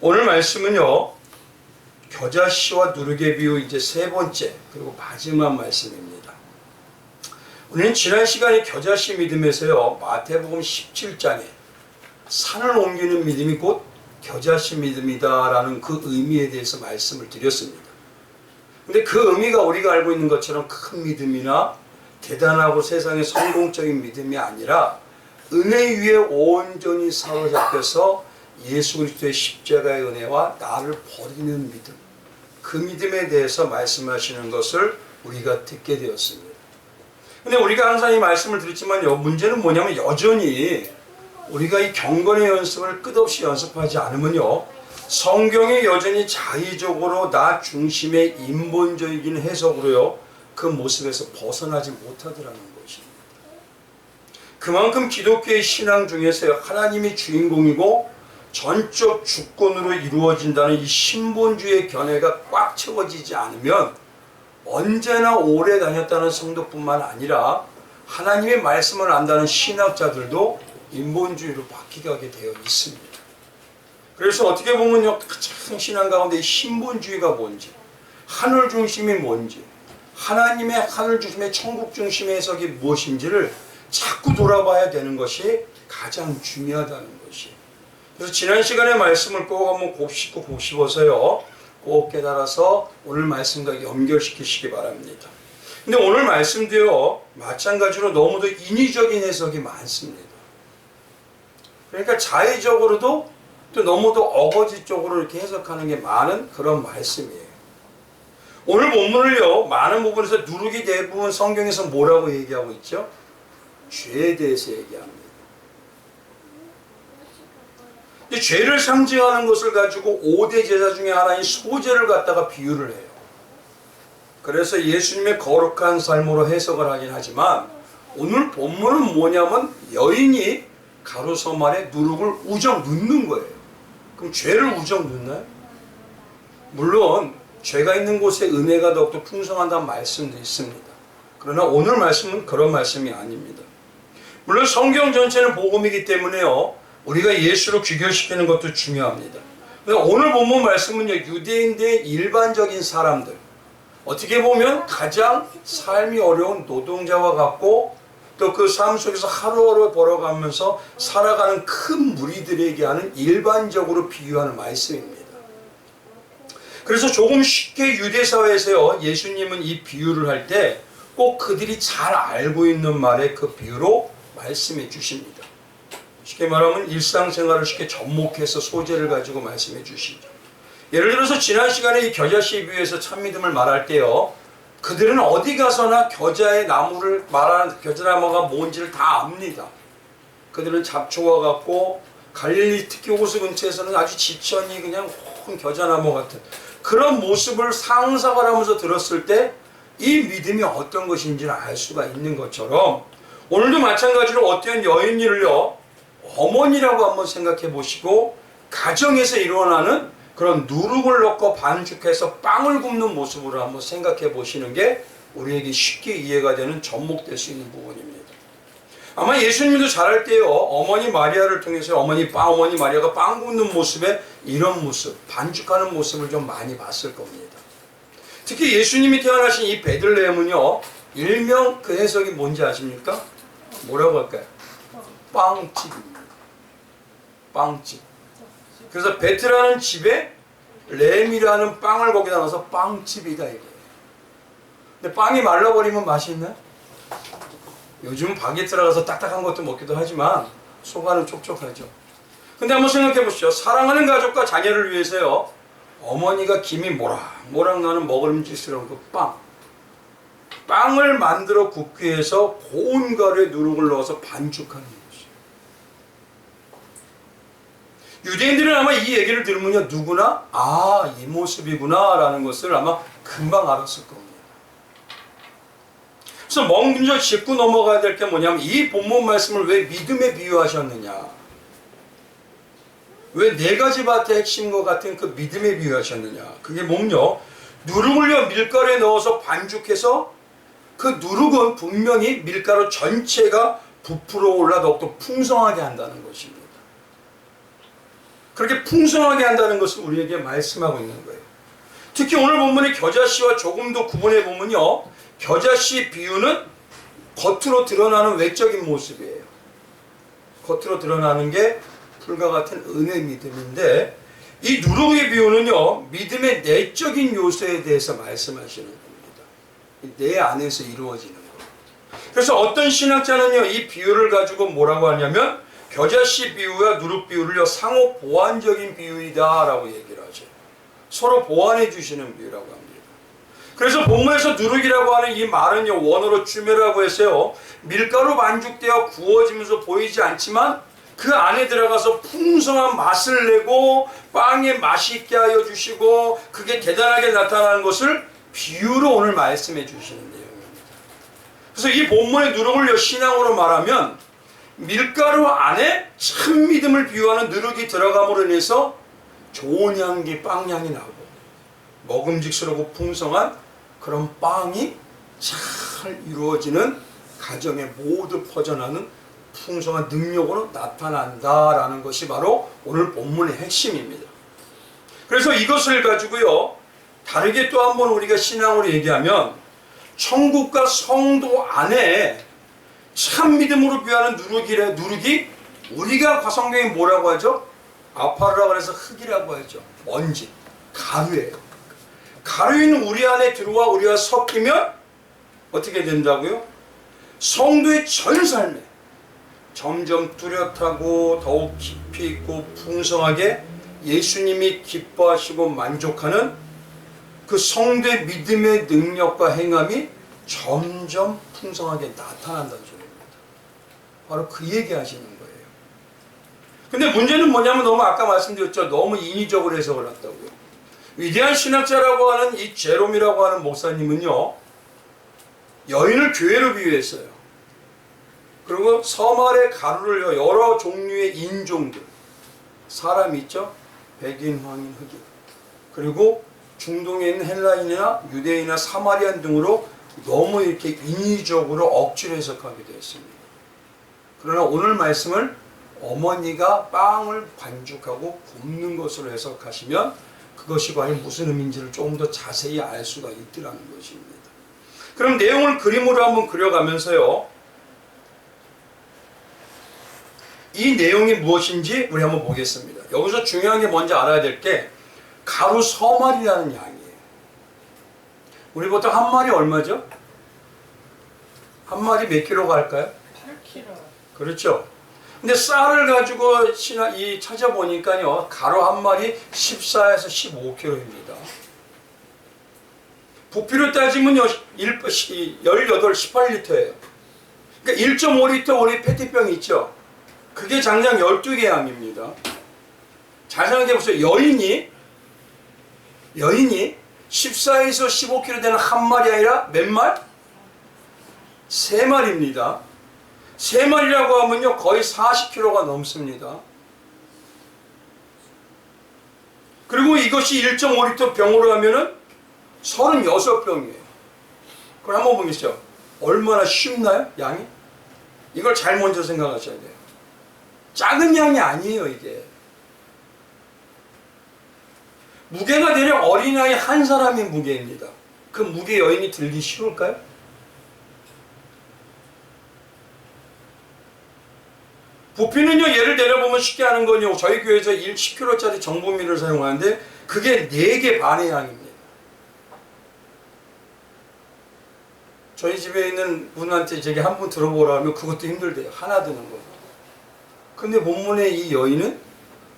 오늘 말씀은요, 겨자씨와 누룩의 비유 이제 세 번째 그리고 마지막 말씀입니다. 우리는 지난 시간에 겨자씨 믿음에서요, 마태복음 17장에 산을 옮기는 믿음이 곧 겨자씨 믿음이다라는 그 의미에 대해서 말씀을 드렸습니다. 근데 그 의미가 우리가 알고 있는 것처럼 큰 믿음이나 대단하고 세상의 성공적인 믿음이 아니라 은혜 위에 온전히 사로잡혀서 예수 그리스도의 십자가의 은혜와 나를 버리는 믿음, 그 믿음에 대해서 말씀하시는 것을 우리가 듣게 되었습니다. 근데 우리가 항상 이 말씀을 드렸지만요, 문제는 뭐냐면 여전히 우리가 이 경건의 연습을 끝없이 연습하지 않으면요, 성경이 여전히 자의적으로 나 중심의 인본적인 해석으로요, 그 모습에서 벗어나지 못하더라는 것입니다. 그만큼 기독교의 신앙 중에서 하나님이 주인공이고 전적 주권으로 이루어진다는 이 신본주의 견해가 꽉 채워지지 않으면 언제나 오래 다녔다는 성도뿐만 아니라 하나님의 말씀을 안다는 신학자들도 인본주의로 바뀌게 되어 있습니다. 그래서 어떻게 보면요, 가장 신앙 가운데 이 신본주의가 뭔지, 하늘 중심이 뭔지, 하나님의 하늘 중심의 천국 중심의 해석이 무엇인지를 자꾸 돌아봐야 되는 것이 가장 중요하다는 것이에요. 그래서 지난 시간의 말씀을 꼭 한번 곱씹어서요, 꼭 깨달아서 오늘 말씀과 연결시키시기 바랍니다. 근데 오늘 말씀도요, 마찬가지로 너무도 인위적인 해석이 많습니다. 그러니까 자의적으로도 또 너무도 어거지 쪽으로 이렇게 해석하는 게 많은 그런 말씀이에요. 오늘 본문을요, 많은 부분에서 누룩이 대부분 성경에서 뭐라고 얘기하고 있죠? 죄에 대해서 얘기합니다. 죄를 상징하는 것을 가지고 5대 제사 중에 하나인 소제를 갖다가 비유를 해요. 그래서 예수님의 거룩한 삶으로 해석을 하긴 하지만 오늘 본문은 뭐냐면 여인이 가로섬 아래 누룩을 우정 넣는 거예요. 그럼 죄를 우정 넣나요? 물론 죄가 있는 곳에 은혜가 더욱더 풍성한다는 말씀도 있습니다. 그러나 오늘 말씀은 그런 말씀이 아닙니다. 물론 성경 전체는 복음이기 때문에요, 우리가 예수로 귀결시키는 것도 중요합니다. 오늘 본문 말씀은요, 유대인들의 일반적인 사람들, 어떻게 보면 가장 삶이 어려운 노동자와 같고 또 그 삶 속에서 하루하루 벌어가면서 살아가는 큰 무리들에게 하는 일반적으로 비유하는 말씀입니다. 그래서 조금 쉽게 유대사회에서요, 예수님은 이 비유를 할 때 꼭 그들이 잘 알고 있는 말의 그 비유로 말씀해 주십니다. 쉽게 말하면 일상생활을 쉽게 접목해서 소재를 가지고 말씀해 주시죠. 예를 들어서 지난 시간에 이 겨자씨 비유에서 참믿음을 말할 때요, 그들은 어디 가서나 겨자의 나무를 말하는 겨자나무가 뭔지를 다 압니다. 그들은 잡초와 같고 갈릴리 특히 호수 근처에서는 아주 지천이 그냥 큰 겨자나무 같은 그런 모습을 상상을 하면서 들었을 때 이 믿음이 어떤 것인지를 알 수가 있는 것처럼 오늘도 마찬가지로 어떤 여인들을요, 어머니라고 한번 생각해 보시고 가정에서 일어나는 그런 누룩을 넣고 반죽해서 빵을 굽는 모습으로 한번 생각해 보시는 게 우리에게 쉽게 이해가 되는 접목될 수 있는 부분입니다. 아마 예수님도 잘할 때요, 어머니 마리아를 통해서 어머니 마리아가 빵 굽는 모습에 이런 모습, 반죽하는 모습을 좀 많이 봤을 겁니다. 특히 예수님이 태어나신 이 베들레헴은요, 일명 그 해석이 뭔지 아십니까? 뭐라고 할까요? 빵집입니다. 빵집. 그래서 베트라는 집에 램이라는 빵을 거기다 넣어서 빵집이다 이거예요. 근데 빵이 말라버리면 맛이 있나요? 요즘은 바게트라 가서 딱딱한 것도 먹기도 하지만 속안은 촉촉하죠. 근데 한번 생각해 보시죠. 사랑하는 가족과 자녀를 위해서요, 어머니가 김이 모락모락 나는 먹음직스러운 그 빵을 만들어 굽기 위해서 고운 가루에 누룩을 넣어서 반죽하는 것이에요. 유대인들은 아마 이 얘기를 들으면요, 누구나 이 모습이구나 라는 것을 아마 금방 알았을 겁니다. 그래서 먼저 짚고 넘어가야 될 게 뭐냐면 이 본문 말씀을 왜 믿음에 비유하셨느냐, 왜 네 가지 밭의 핵심과 같은 그 믿음에 비유하셨느냐, 그게 뭐냐, 누룩을요 밀가루에 넣어서 반죽해서 그 누룩은 분명히 밀가루 전체가 부풀어 올라 더욱더 풍성하게 한다는 것입니다. 그렇게 풍성하게 한다는 것을 우리에게 말씀하고 있는 거예요. 특히 오늘 본문의 겨자씨와 조금 더 구분해 보면요, 겨자씨 비유는 겉으로 드러나는 외적인 모습이에요. 겉으로 드러나는 게 불과 같은 은혜의 믿음인데, 이 누룩의 비유는요, 믿음의 내적인 요소에 대해서 말씀하시는 겁니다. 내 안에서 이루어지는 거. 그래서 어떤 신학자는요, 이 비유를 가지고 뭐라고 하냐면, 겨자씨 비유와 누룩 비유를요, 상호 보완적인 비유이다라고 얘기를 하죠. 서로 보완해 주시는 비유라고 합니다. 그래서 본문에서 누룩이라고 하는 이 말은요, 원어로 주메라고 해서요, 밀가루 반죽되어 구워지면서 보이지 않지만 그 안에 들어가서 풍성한 맛을 내고 빵에 맛이 있게 하여 주시고 그게 대단하게 나타나는 것을 비유로 오늘 말씀해 주시는 내용입니다. 그래서 이 본문의 누룩을 신앙으로 말하면 밀가루 안에 참 믿음을 비유하는 누룩이 들어감으로 인해서 좋은 향기, 빵향이 나고 먹음직스럽고 풍성한 그런 빵이 잘 이루어지는 가정에 모두 퍼져나는 풍성한 능력으로 나타난다라는 것이 바로 오늘 본문의 핵심입니다. 그래서 이것을 가지고요, 다르게 또 한 번 우리가 신앙으로 얘기하면 천국과 성도 안에 참 믿음으로 비유하는 누룩이 우리가 성경에 뭐라고 하죠? 아파르라고 해서 흙이라고 하죠. 먼지, 가루예요. 가루인 우리 안에 들어와 우리가 섞이면 어떻게 된다고요? 성도의 전 삶에 점점 뚜렷하고 더욱 깊이 있고 풍성하게 예수님이 기뻐하시고 만족하는 그 성도의 믿음의 능력과 행함이 점점 풍성하게 나타난다는 소리입니다. 바로 그 얘기 하시는 거예요. 근데 문제는 뭐냐면 너무 아까 말씀드렸죠. 너무 인위적으로 해석을 했다고요. 위대한 신학자라고 하는 이 제롬이라고 하는 목사님은요, 여인을 교회로 비유했어요. 그리고 섬 아래 가루를 여러 종류의 인종들, 사람 있죠? 백인, 황인, 흑인, 그리고 중동에 있는 헬라인이나 유대인이나 사마리안 등으로 너무 이렇게 인위적으로 억지로 해석하기도 했습니다. 그러나 오늘 말씀을 어머니가 빵을 반죽하고 굽는 것으로 해석하시면 그것이 과연 무슨 의미인지를 조금 더 자세히 알 수가 있더라는 것입니다. 그럼 내용을 그림으로 한번 그려가면서요, 이 내용이 무엇인지 우리 한번 보겠습니다. 여기서 중요한 게 먼저 알아야 될 게 가루 서말이라는 양이에요. 우리 보통 한 마리 얼마죠? 한 마리 몇 킬로가 할까요? 8kg. 그렇죠. 근데 쌀을 가지고 찾아보니까요, 가루 한 마리 14에서 15kg입니다. 부피로 따지면요, 18, 18리터예요. 그러니까 1.5리터 우리 페트병 있죠? 그게 장장 12개 양입니다. 잘 생각해 보세요. 여인이 14에서 15kg 되는 한 마리 아니라 몇 말? 3마리입니다. 3마리라고 하면요, 거의 40kg가 넘습니다. 그리고 이것이 1.5리터 병으로 하면은 36병이에요. 그럼 한번 보겠죠. 얼마나 쉽나요? 양이? 이걸 잘 먼저 생각하셔야 돼요. 작은 양이 아니에요, 이게. 무게가 대략 어린아이 한 사람의 무게입니다. 그 무게 여인이 들기 쉬울까요? 부피는요, 예를 들어보면 쉽게 하는 건요, 저희 교회에서 10kg짜리 정보미를 사용하는데 그게 4개 반의 양입니다. 저희 집에 있는 분한테 제게 한 분 들어보라 하면 그것도 힘들대요. 하나 드는 거. 근데 본문의 이 여인은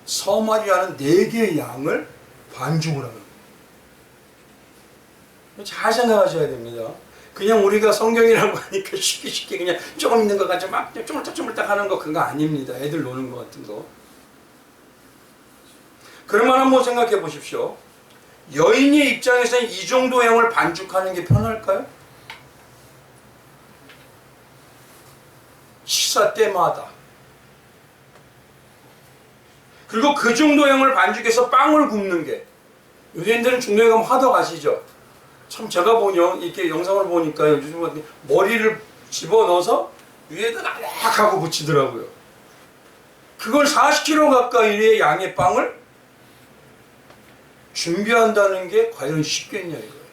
서말이라는 4개의 양을 반죽을 하는 거예요. 잘 생각하셔야 됩니다. 그냥 우리가 성경이라고 하니까 쉽게 그냥 조금 있는 거 가지고 막 쪼물딱 하는 거 그거 아닙니다. 애들 노는 거 같은 거. 그러면 한번 생각해 보십시오. 여인의 입장에서는 이 정도 양을 반죽하는 게 편할까요? 식사 때마다. 그리고 그 정도 양을 반죽해서 빵을 굽는 게, 유대인들은 중동에 가면 화덕 아시죠? 참 제가 이렇게 영상을 보니까 요즘 머리를 집어넣어서 위에다 락 하고 붙이더라고요. 그걸 40kg 가까이의 양의 빵을 준비한다는 게 과연 쉽겠냐 이거예요.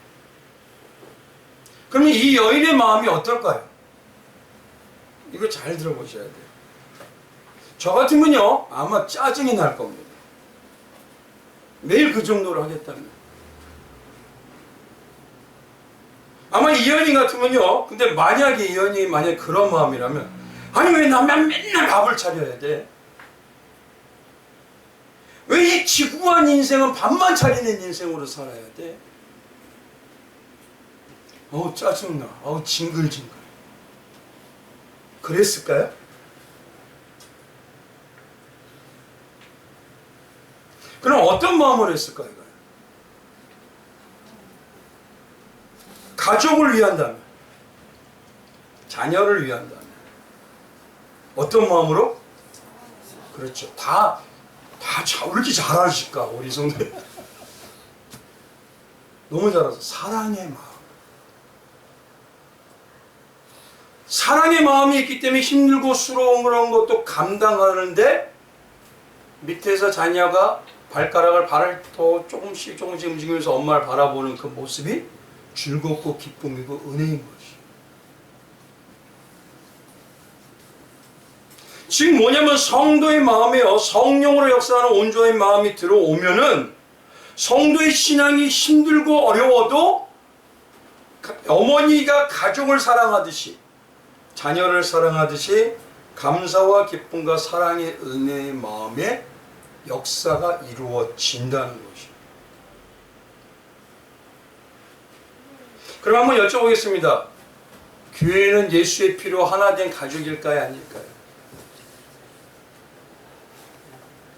그러면 이 여인의 마음이 어떨까요? 이거 잘 들어보셔야 돼요. 저 같으면요 아마 짜증이 날 겁니다. 매일 그 정도로 하겠다면. 아마 이 여인 같으면요, 근데 만약에 이 여인이 만약에 그런 마음이라면, 아니 왜 나만 맨날 밥을 차려야 돼? 왜 이 지구한 인생은 밥만 차리는 인생으로 살아야 돼? 어우 짜증나, 어우 징글징글. 그랬을까요? 그럼 어떤 마음으로 했을까요? 가족을 위한다면, 자녀를 위한다면 어떤 마음으로? 그렇죠. 왜 이렇게 잘하실까 우리 성도님. 너무 잘하죠. 사랑의 마음. 사랑의 마음이 있기 때문에 힘들고 수고로운 그런 것도 감당하는데 밑에서 자녀가 발가락을 발을 더 조금씩 움직이면서 엄마를 바라보는 그 모습이 즐겁고 기쁨이고 은혜인 것이. 지금 뭐냐면 성도의 마음에요, 성령으로 역사하는 온전한 마음이 들어오면은 성도의 신앙이 힘들고 어려워도 어머니가 가족을 사랑하듯이 자녀를 사랑하듯이 감사와 기쁨과 사랑의 은혜의 마음에 역사가 이루어진다는 것입니다. 그럼 한번 여쭤보겠습니다. 교회는 예수의 피로 하나 된 가족일까요? 아닐까요?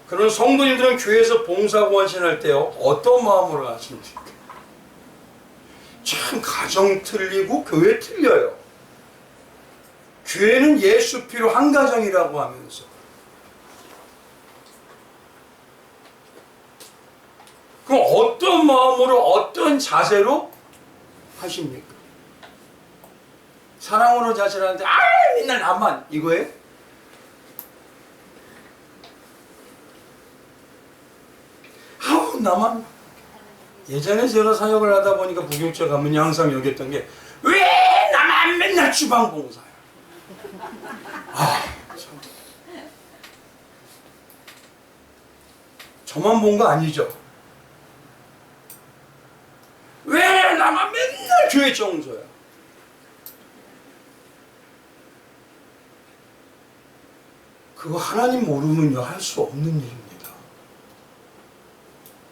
그런 성도님들은 교회에서 봉사구원신할 때요 어떤 마음으로 하십니까? 참 가정 틀리고 교회 틀려요. 교회는 예수 피로 한 가정이라고 하면서 그럼 어떤 마음으로 어떤 자세로 하십니까? 사랑으로 자세하는데 맨날 나만 이거예요? 아우 나만. 예전에 제가 사역을 하다 보니까 부교육자 가면 항상 여겼던 게 왜 나만 맨날 주방 봉사야? 참. 저만 본 거 아니죠? 왜 나만 맨날 교회 청소야? 그거 하나님 모르면요 할 수 없는 일입니다.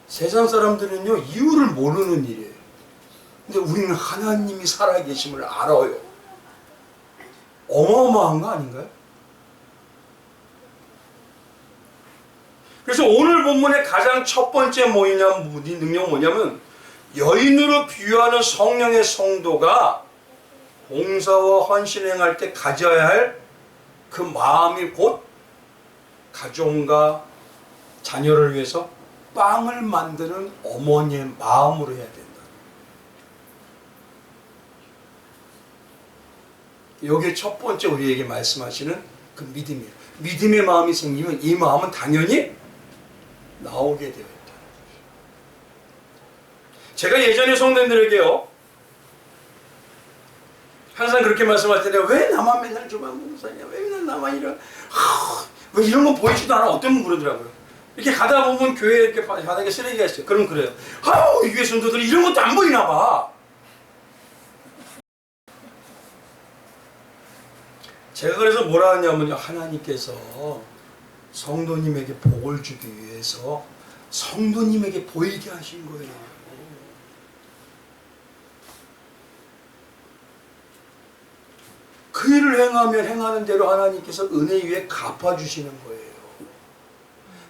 세상 사람들은요 이유를 모르는 일이에요. 근데 우리는 하나님이 살아계심을 알아요. 어마어마한 거 아닌가요? 그래서 오늘 본문의 가장 첫 번째 능력 뭐냐면 여인으로 비유하는 성령의 성도가 봉사와 헌신 행할 때 가져야 할 그 마음이 곧 가족과 자녀를 위해서 빵을 만드는 어머니의 마음으로 해야 된다. 이게 첫 번째 우리에게 말씀하시는 그 믿음이에요. 믿음의 마음이 생기면 이 마음은 당연히 나오게 되어 있다. 제가 예전에 성도님들에게요 항상 그렇게 말씀할 텐데 왜 나만 맨날 주방 봉사냐, 왜 맨날 나만 왜 이런 거 보이지도 않아. 어떤 분 그러더라고요. 이렇게 가다 보면 교회에 이렇게 바닥에 쓰레기가 있어요. 그럼 그래요. 이 교회 성도들이 이런 것도 안 보이나 봐. 제가 그래서 뭐라 하냐면요, 하나님께서 성도님에게 복을 주기 위해서 성도님에게 보이게 하신 거예요. 그 일을 행하면 행하는 대로 하나님께서 은혜 위에 갚아주시는 거예요.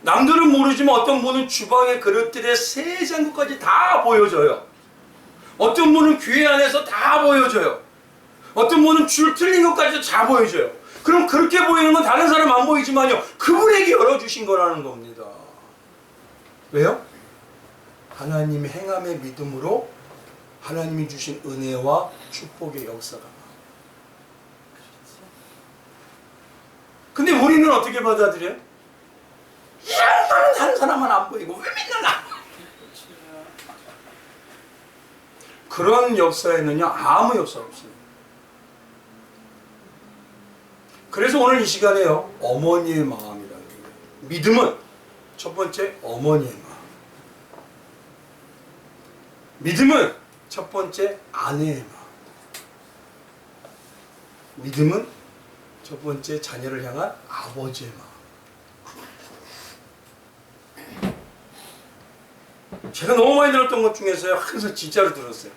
남들은 모르지만 어떤 분은 주방의 그릇들의 세장 것까지 다 보여줘요. 어떤 분은 교회 안에서 다 보여줘요. 어떤 분은 줄 틀린 것까지도 다 보여줘요. 그럼 그렇게 보이는 건 다른 사람 안 보이지만요, 그분에게 열어주신 거라는 겁니다. 왜요? 하나님의 행함의 믿음으로 하나님이 주신 은혜와 축복의 역사가. 근데 우리는 어떻게 받아들여요? 나는 다른 사람은 안 보이고 왜 맨날 나? 그런 역사에는요 아무 역사가 없습니다. 그래서 오늘 이 시간에요 어머니의 마음이라는 거예요. 믿음은 첫 번째 어머니의 마음, 믿음은 첫 번째 아내의 마음, 믿음은 첫 번째 자녀를 향한 아버지의 마음. 제가 너무 많이 들었던 것 중에서요 항상 진짜로 들었어요.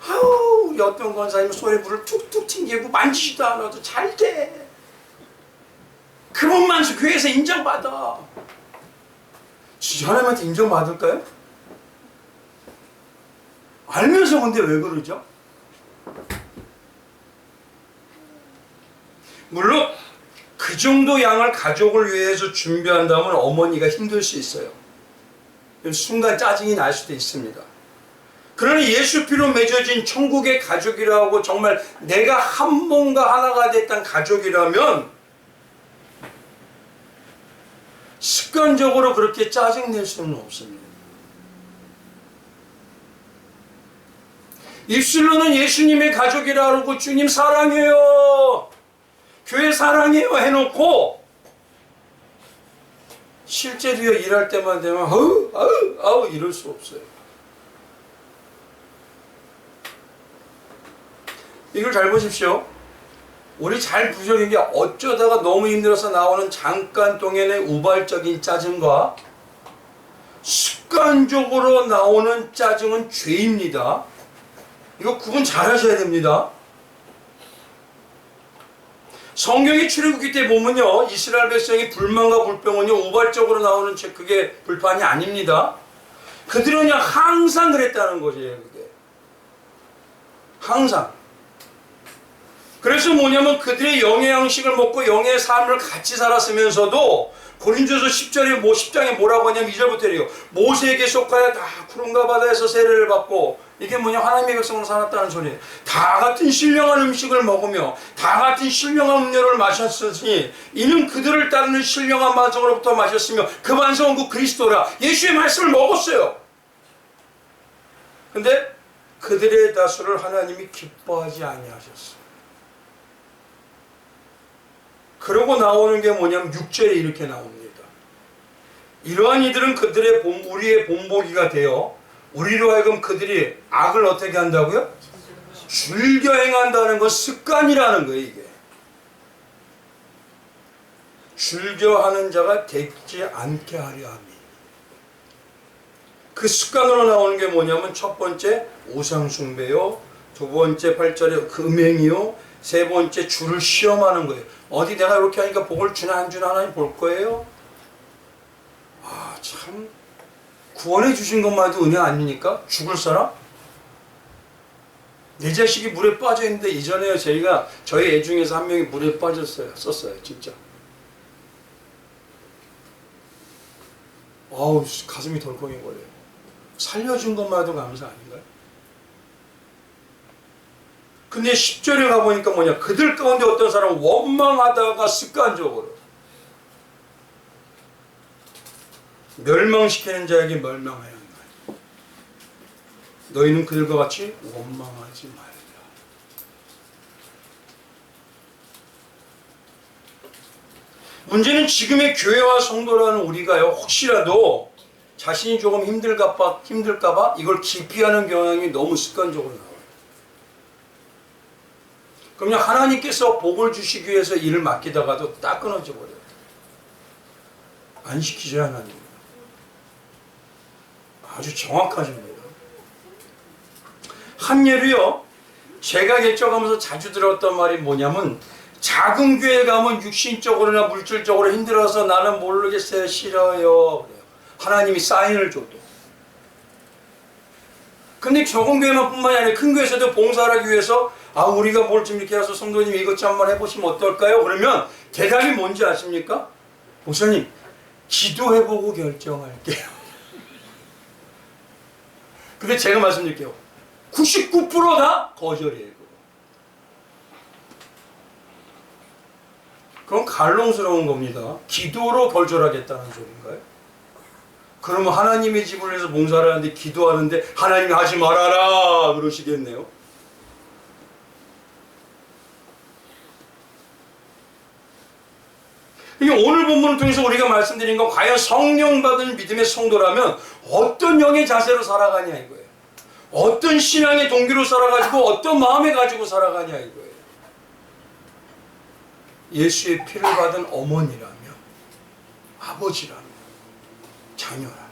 아우 우리 어떤 권사님은 손에 불을 툭툭 튕기고 만지지도 않아도 잘 돼. 그것만 교회에서 인정받아. 진짜 하나님한테 인정받을까요? 알면서 근데 왜 그러죠? 물론 그 정도 양을 가족을 위해서 준비한다면 어머니가 힘들 수 있어요. 순간 짜증이 날 수도 있습니다. 그러나 예수 피로 맺어진 천국의 가족이라고 정말 내가 한 몸과 하나가 됐던 가족이라면 습관적으로 그렇게 짜증낼 수는 없습니다. 입술로는 예수님의 가족이라고 그러고 주님 사랑해요, 교회 사랑해요 해놓고 실제로요 일할 때만 되면 아우 이럴 수 없어요. 이걸 잘 보십시오. 우리 잘 부정인 게 어쩌다가 너무 힘들어서 나오는 잠깐 동안의 우발적인 짜증과 습관적으로 나오는 짜증은 죄입니다. 이거 구분 잘 하셔야 됩니다. 성경의 출애굽기 때 보면요 이스라엘 백성이 불만과 불평은요 우발적으로 나오는 그게 불판이 아닙니다. 그들은요 항상 그랬다는 거죠. 그게 항상. 그래서 뭐냐면 그들의 영의 양식을 먹고 영의 삶을 같이 살았으면서도 고린도서 10장에 뭐라고 하냐면 2절부터 이래요. 모세에게 속하여 다 구름과 바다에서 세례를 받고 이게 뭐냐 하나님의 백성으로 살았다는 소리예요. 다 같은 신령한 음식을 먹으며 다 같은 신령한 음료를 마셨으니 이는 그들을 따르는 신령한 반성으로부터 마셨으며 그 반성은 그 그리스도라. 예수의 말씀을 먹었어요. 근데 그들의 다수를 하나님이 기뻐하지 아니하셨어요. 그러고 나오는 게 뭐냐면 6절에 이렇게 나옵니다. 이러한 이들은 그들의 우리의 본보기가 되어 우리로 하여금 그들이 악을 어떻게 한다고요? 즐겨 행한다는 건 습관이라는 거예요. 이게 즐겨하는 자가 되지 않게 하려 함이. 그 습관으로 나오는 게 뭐냐면 첫 번째 우상숭배요, 두 번째 8절에 금행이요, 세 번째 주를 시험하는 거예요. 어디 내가 이렇게 하니까 복을 주나 안 주나 하나님 볼 거예요? 아 참 구원해 주신 것만 해도 은혜 아닙니까? 죽을 사람? 내 자식이 물에 빠져 있는데 이전에 저희 애 중에서 한 명이 물에 빠졌어요. 썼어요 진짜. 아우 가슴이 덜컹거려요. 살려준 것만 해도 감사 아닌가요? 근데 10절에 가보니까 뭐냐 그들 가운데 어떤 사람은 원망하다가 습관적으로 멸망시키는 자에게 멸망하여 한다. 너희는 그들과 같이 원망하지 말라. 문제는 지금의 교회와 성도라는 우리가요 혹시라도 자신이 조금 힘들까봐 이걸 기피하는 경향이 너무 습관적으로 나와요. 그럼요 하나님께서 복을 주시기 위해서 일을 맡기다가도 딱 끊어져 버려요. 안 시키죠 하나님. 아주 정확하십니다. 한 예로요 제가 개척하면서 자주 들었던 말이 뭐냐면 작은 교회 가면 육신적으로나 물질적으로 힘들어서 나는 모르겠어요 싫어요. 하나님이 사인을 줘도. 근데 적은 교회만 뿐만이 아니라 큰 교회에서도 봉사를 하기 위해서 우리가 뭘 좀 이렇게 해서 성도님 이것 좀 한번 해보시면 어떨까요? 그러면 대답이 뭔지 아십니까? 목사님 기도해보고 결정할게요. 근데 제가 말씀드릴게요. 99% 다 거절이에요. 그건 갈롱스러운 겁니다. 기도로 거절하겠다는 소리인가요? 그러면 하나님의 집을 위해서 봉사를 하는데 기도하는데 하나님이 하지 말아라 그러시겠네요. 이게 오늘 본문을 통해서 우리가 말씀드린 건 과연 성령 받은 믿음의 성도라면 어떤 영의 자세로 살아가냐 이거예요. 어떤 신앙의 동기로 살아가지고 어떤 마음에 가지고 살아가냐 이거예요. 예수의 피를 받은 어머니라면, 아버지라면, 자녀라면.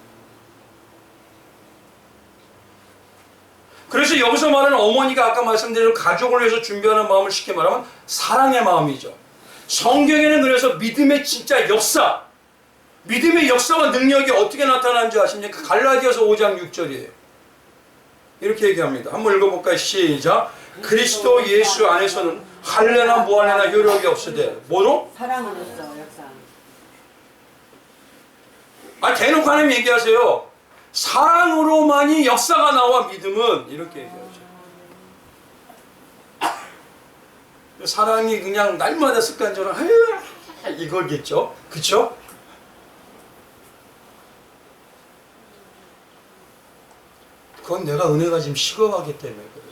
그래서 여기서 말하는 어머니가 아까 말씀드린 가족을 위해서 준비하는 마음을 쉽게 말하면 사랑의 마음이죠. 성경에는 그래서 믿음의 진짜 역사, 믿음의 역사와 능력이 어떻게 나타나는지 아십니까? 갈라디아서 5장 6절이에요. 이렇게 얘기합니다. 한번 읽어볼까요? 시작. 그리스도 예수 안에서는 할례나 무할례나 효력이 없으되 뭐로? 사랑으로서 역사. 대놓고 하나님 얘기하세요. 사랑으로만이 역사가 나와 믿음은 이렇게 얘기하죠. 사랑이 그냥 날마다 습관적으로 이거겠죠? 그쵸? 그건 내가 은혜가 지금 식어가기 때문에 그래요.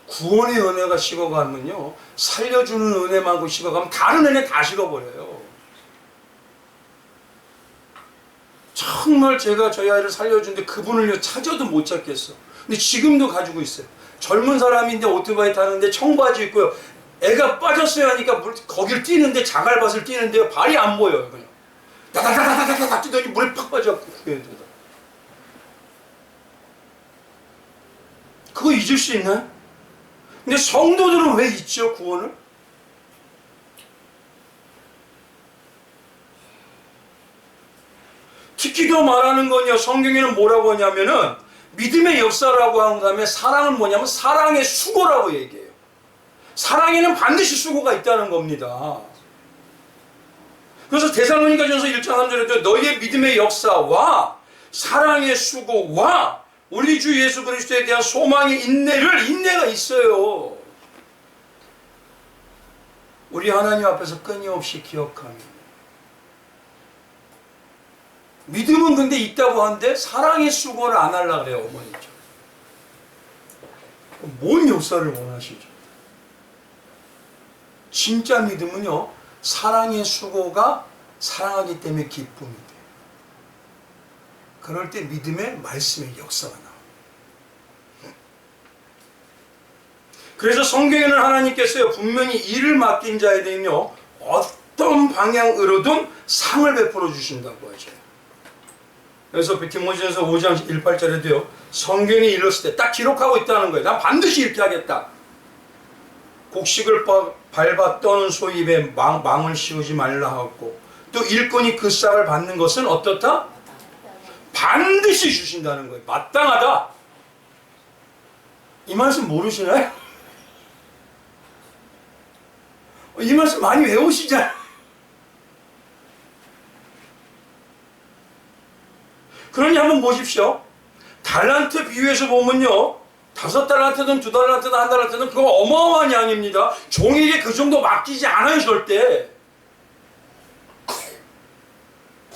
구원의 은혜가 식어가면요, 살려주는 은혜만고 식어가면 다른 은혜 다 식어버려요. 정말 제가 저희 아이를 살려주는데 그분을 찾아도 못 찾겠어. 근데 지금도 가지고 있어요. 젊은 사람인데 오토바이 타는데 청바지 입고요. 애가 빠졌어요 하니까 거길 뛰는데 자갈밭을 뛰는데요. 발이 안 보여요. 그냥 다다다다다다 뛰더니 물에 팍 빠져갖고 그거 잊을 수 있나요? 근데 성도들은 왜 잊죠? 구원을? 특히 더 말하는 건요, 성경에는 뭐라고 하냐면은 믿음의 역사라고 한 다음에 사랑은 뭐냐면 사랑의 수고라고 얘기해요. 사랑에는 반드시 수고가 있다는 겁니다. 그래서 데살로니가전서 1장 3절에도 너희의 믿음의 역사와 사랑의 수고와 우리 주 예수 그리스도에 대한 소망의 인내가 있어요. 우리 하나님 앞에서 끊임없이 기억하며. 믿음은 근데 있다고 하는데 사랑의 수고를 안 하려고 그래요, 어머니죠. 뭔 역사를 원하시죠? 진짜 믿음은요, 사랑의 수고가 사랑하기 때문에 기쁨이 돼요. 그럴 때 믿음의 말씀의 역사가 나와요. 그래서 성경에는 하나님께서요, 분명히 일을 맡긴 자에게는요, 어떤 방향으로든 상을 베풀어 주신다고 하죠. 그래서 디모데전서 5장 18절에도요, 성경이 일렀을 때 딱 기록하고 있다는 거예요. 난 반드시 이렇게 하겠다. 곡식을 밟아 떠는 소 입에 망을 씌우지 말라 하고, 또 일꾼이 그 싹을 받는 것은 어떻다? 반드시 주신다는 거예요. 마땅하다. 이 말씀 모르시나요? 이 말씀 많이 외우시잖아요. 그러니 한번 보십시오. 달란트 비유에서 보면요, 5달란트든 2달란트든 1달란트든 그거 어마어마한 양입니다. 종에게 그 정도 맡기지 않아요, 절대.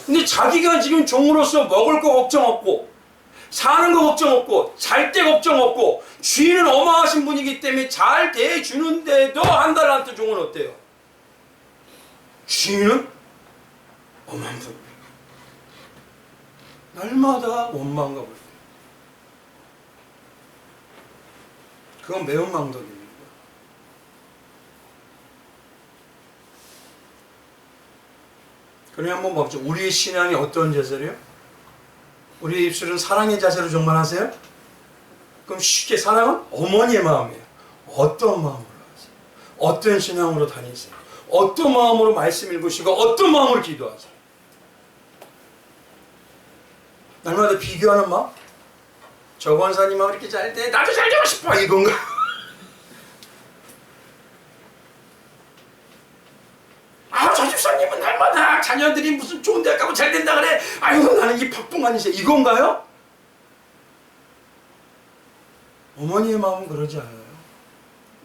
근데 자기가 지금 종으로서 먹을 거 걱정 없고, 사는 거 걱정 없고, 잘 때 걱정 없고, 주인은 어마하신 분이기 때문에 잘 대해주는데도 1달란트 종은 어때요? 주인은 어마한 분. 날마다 원망과 불평. 그건 매운 망덕입니다. 그럼 한번 봅시다. 우리의 신앙이 어떤 자세로요? 우리의 입술은 사랑의 자세로 정말 하세요? 그럼 쉽게 사랑은 어머니의 마음이에요. 어떤 마음으로 하세요? 어떤 신앙으로 다니세요? 어떤 마음으로 말씀 읽으시고 어떤 마음으로 기도하세요? 날마다 비교하는 마음? 저 권사님하고 이렇게 잘 돼, 나도 잘 되고 싶어, 이건가? 저 집사님은 날마다 자녀들이 무슨 좋은 대학 가고 잘 된다 그래. 아이고, 나는 이 박봉환 이세. 이건가요? 어머니의 마음은 그러지 않아요.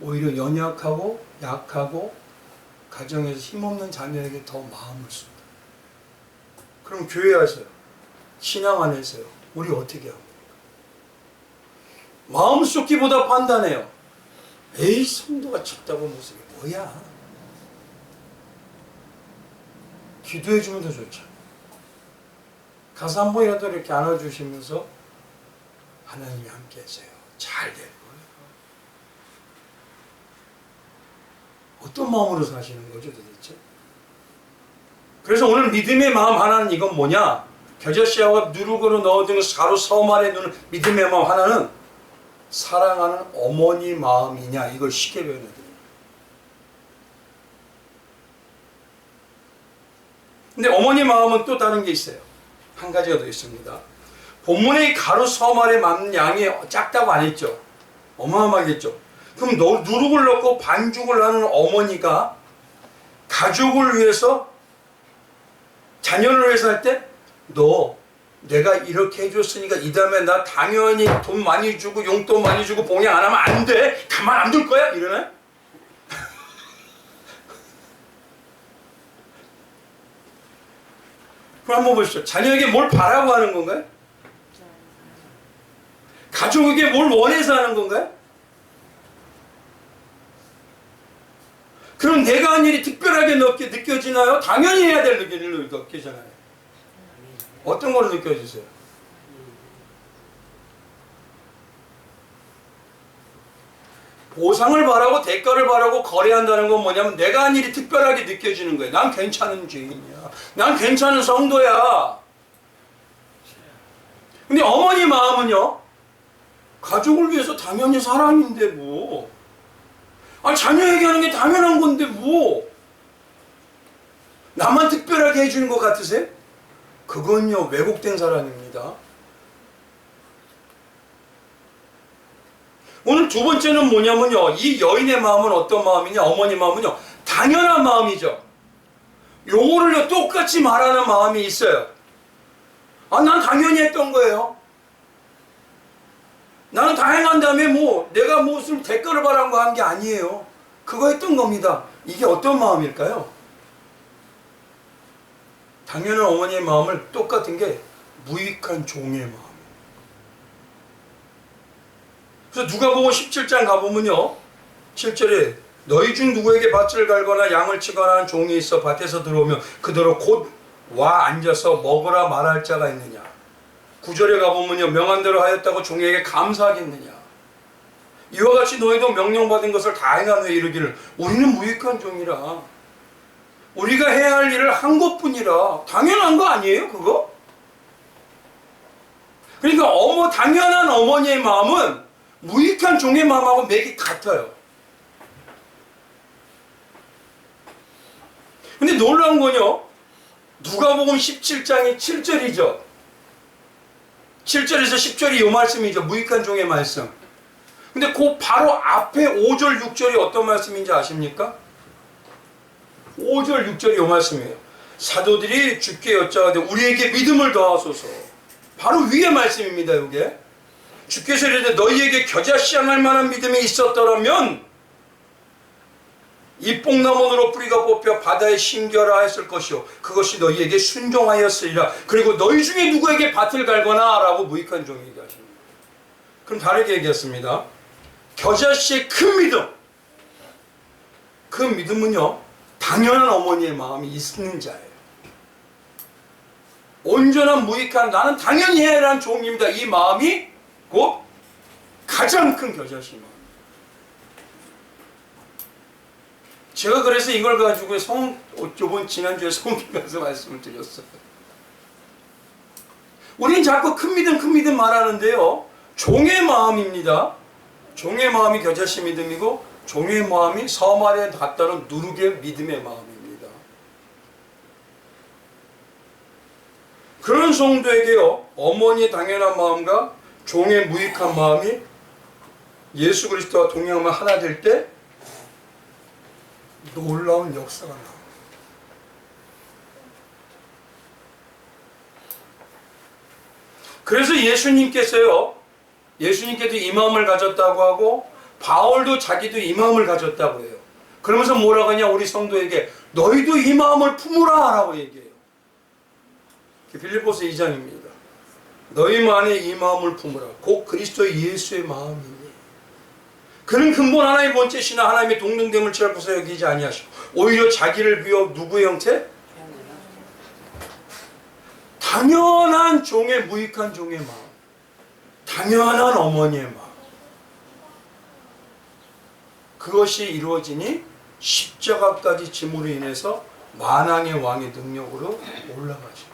오히려 연약하고 약하고 가정에서 힘없는 자녀에게 더 마음을 씁니다. 그럼 교회에서요, 신앙 안에서요. 우리 어떻게 합니까? 마음 쏟기보다 판단해요. 에이, 성도가 쳤다고 모습이 뭐야? 기도해주면 더 좋죠. 가서 한 번이라도 이렇게 안아주시면서 하나님이 함께 하세요. 잘 될 거예요. 어떤 마음으로 사시는 거죠, 도대체? 그래서 오늘 믿음의 마음 하나는 이건 뭐냐? 겨자씨와 누룩으로 넣어둔 가루 섬 안에 두는 믿음의 마음 하나는 사랑하는 어머니 마음이냐, 이걸 쉽게 표현해드려요. 근데 어머니 마음은 또 다른 게 있어요. 한 가지가 더 있습니다. 본문의 가루 섬 안에 맞는 양이 작다고 안 했죠. 어마어마하겠죠. 그럼 누룩을 넣고 반죽을 하는 어머니가 가족을 위해서, 자녀를 위해서 할 때 너 내가 이렇게 해줬으니까 이 다음에 나 당연히 돈 많이 주고 용돈 많이 주고 봉양 안 하면 안 돼. 가만 안 둘 거야? 이러네? 그럼 한번 보시죠. 자녀에게 뭘 바라고 하는 건가요? 가족에게 뭘 원해서 하는 건가요? 그럼 내가 한 일이 특별하게 느껴지나요? 당연히 해야 될 일로 느껴지잖아요. 어떤 걸로 느껴지세요? 보상을 바라고 대가를 바라고 거래한다는 건 뭐냐면 내가 한 일이 특별하게 느껴지는 거예요. 난 괜찮은 죄인이야. 난 괜찮은 성도야. 근데 어머니 마음은요, 가족을 위해서 당연히 사랑인데 뭐, 자녀에게 하는 게 당연한 건데 뭐, 나만 특별하게 해주는 것 같으세요? 그건요, 왜곡된 사랑입니다. 오늘 두 번째는 뭐냐면요, 이 여인의 마음은 어떤 마음이냐, 어머니 마음은요, 당연한 마음이죠. 요거를요, 똑같이 말하는 마음이 있어요. 난 당연히 했던 거예요. 나는 다행한 다음에 내가 무슨 대가를 바란 거 한 게 아니에요. 그거 했던 겁니다. 이게 어떤 마음일까요? 당연한 어머니의 마음을 똑같은 게 무익한 종의 마음. 그래서 누가복음 17장 가보면요, 7절에 너희 중 누구에게 밭을 갈거나 양을 치거나 하는 종이 있어 밭에서 들어오면 그대로 곧 와 앉아서 먹으라 말할 자가 있느냐. 9절에 가보면요, 명한대로 하였다고 종에게 감사하겠느냐. 이와 같이 너희도 명령받은 것을 다 행한 후에 이르기를 우리는 무익한 종이라. 우리가 해야 할 일을 한 것뿐이라. 당연한 거 아니에요, 그거? 그러니까 당연한 어머니의 마음은 무익한 종의 마음하고 맥이 같아요. 근데 놀라운 건요, 누가복음 17장이 7절이죠. 7절에서 10절이 이 말씀이죠. 무익한 종의 말씀. 근데 그 바로 앞에 5절, 6절이 어떤 말씀인지 아십니까? 5절, 6절이 이 말씀이에요. 사도들이 주께 여짜오되 우리에게 믿음을 더하소서. 바로 위의 말씀입니다, 이게. 주께서 이르되 너희에게 겨자씨 향할 만한 믿음이 있었더라면 이 뽕나무로 뿌리가 뽑혀 바다에 심겨라 했을 것이요 그것이 너희에게 순종하였으리라. 그리고 너희 중에 누구에게 밭을 갈거나 라고 무익한 종이 얘기하십니다. 그럼 다르게 얘기했습니다. 겨자씨의 큰 믿음, 그 믿음은요, 당연한 어머니의 마음이 있는 자예요. 온전한 무익한 나는 당연히 해야 하는 종입니다. 이 마음이 곧 가장 큰 겨자씨 마음. 제가 그래서 이걸 가지고 지난주에 성경 가서 말씀을 드렸어요. 우린 자꾸 큰 믿음 말하는데요, 종의 마음입니다. 종의 마음이 겨자씨 믿음이고 종의 마음이 섬 아래에 닿다는 누룩의 믿음의 마음입니다. 그런 성도에게요, 어머니의 당연한 마음과 종의 무익한 마음이 예수 그리스도와 동행하면 하나 될 때 놀라운 역사가 나옵니다. 그래서 예수님께도 이 마음을 가졌다고 하고 바울도 자기도 이 마음을 가졌다고 해요. 그러면서 뭐라고 하냐, 우리 성도에게 너희도 이 마음을 품으라 라고 얘기해요. 빌립보서 2장입니다. 너희 안에 이 마음을 품으라. 곧 그리스도 예수의 마음이니. 그는 근본 하나의 본체시나 하나님의 동등됨을 취하고서 여기지 아니하시고 오히려 자기를 비워 누구의 형체? 당연한 종의 무익한 종의 마음, 당연한 어머니의 마음, 그것이 이루어지니 십자가까지 짐으로 인해서 만왕의 왕의 능력으로 올라가죠.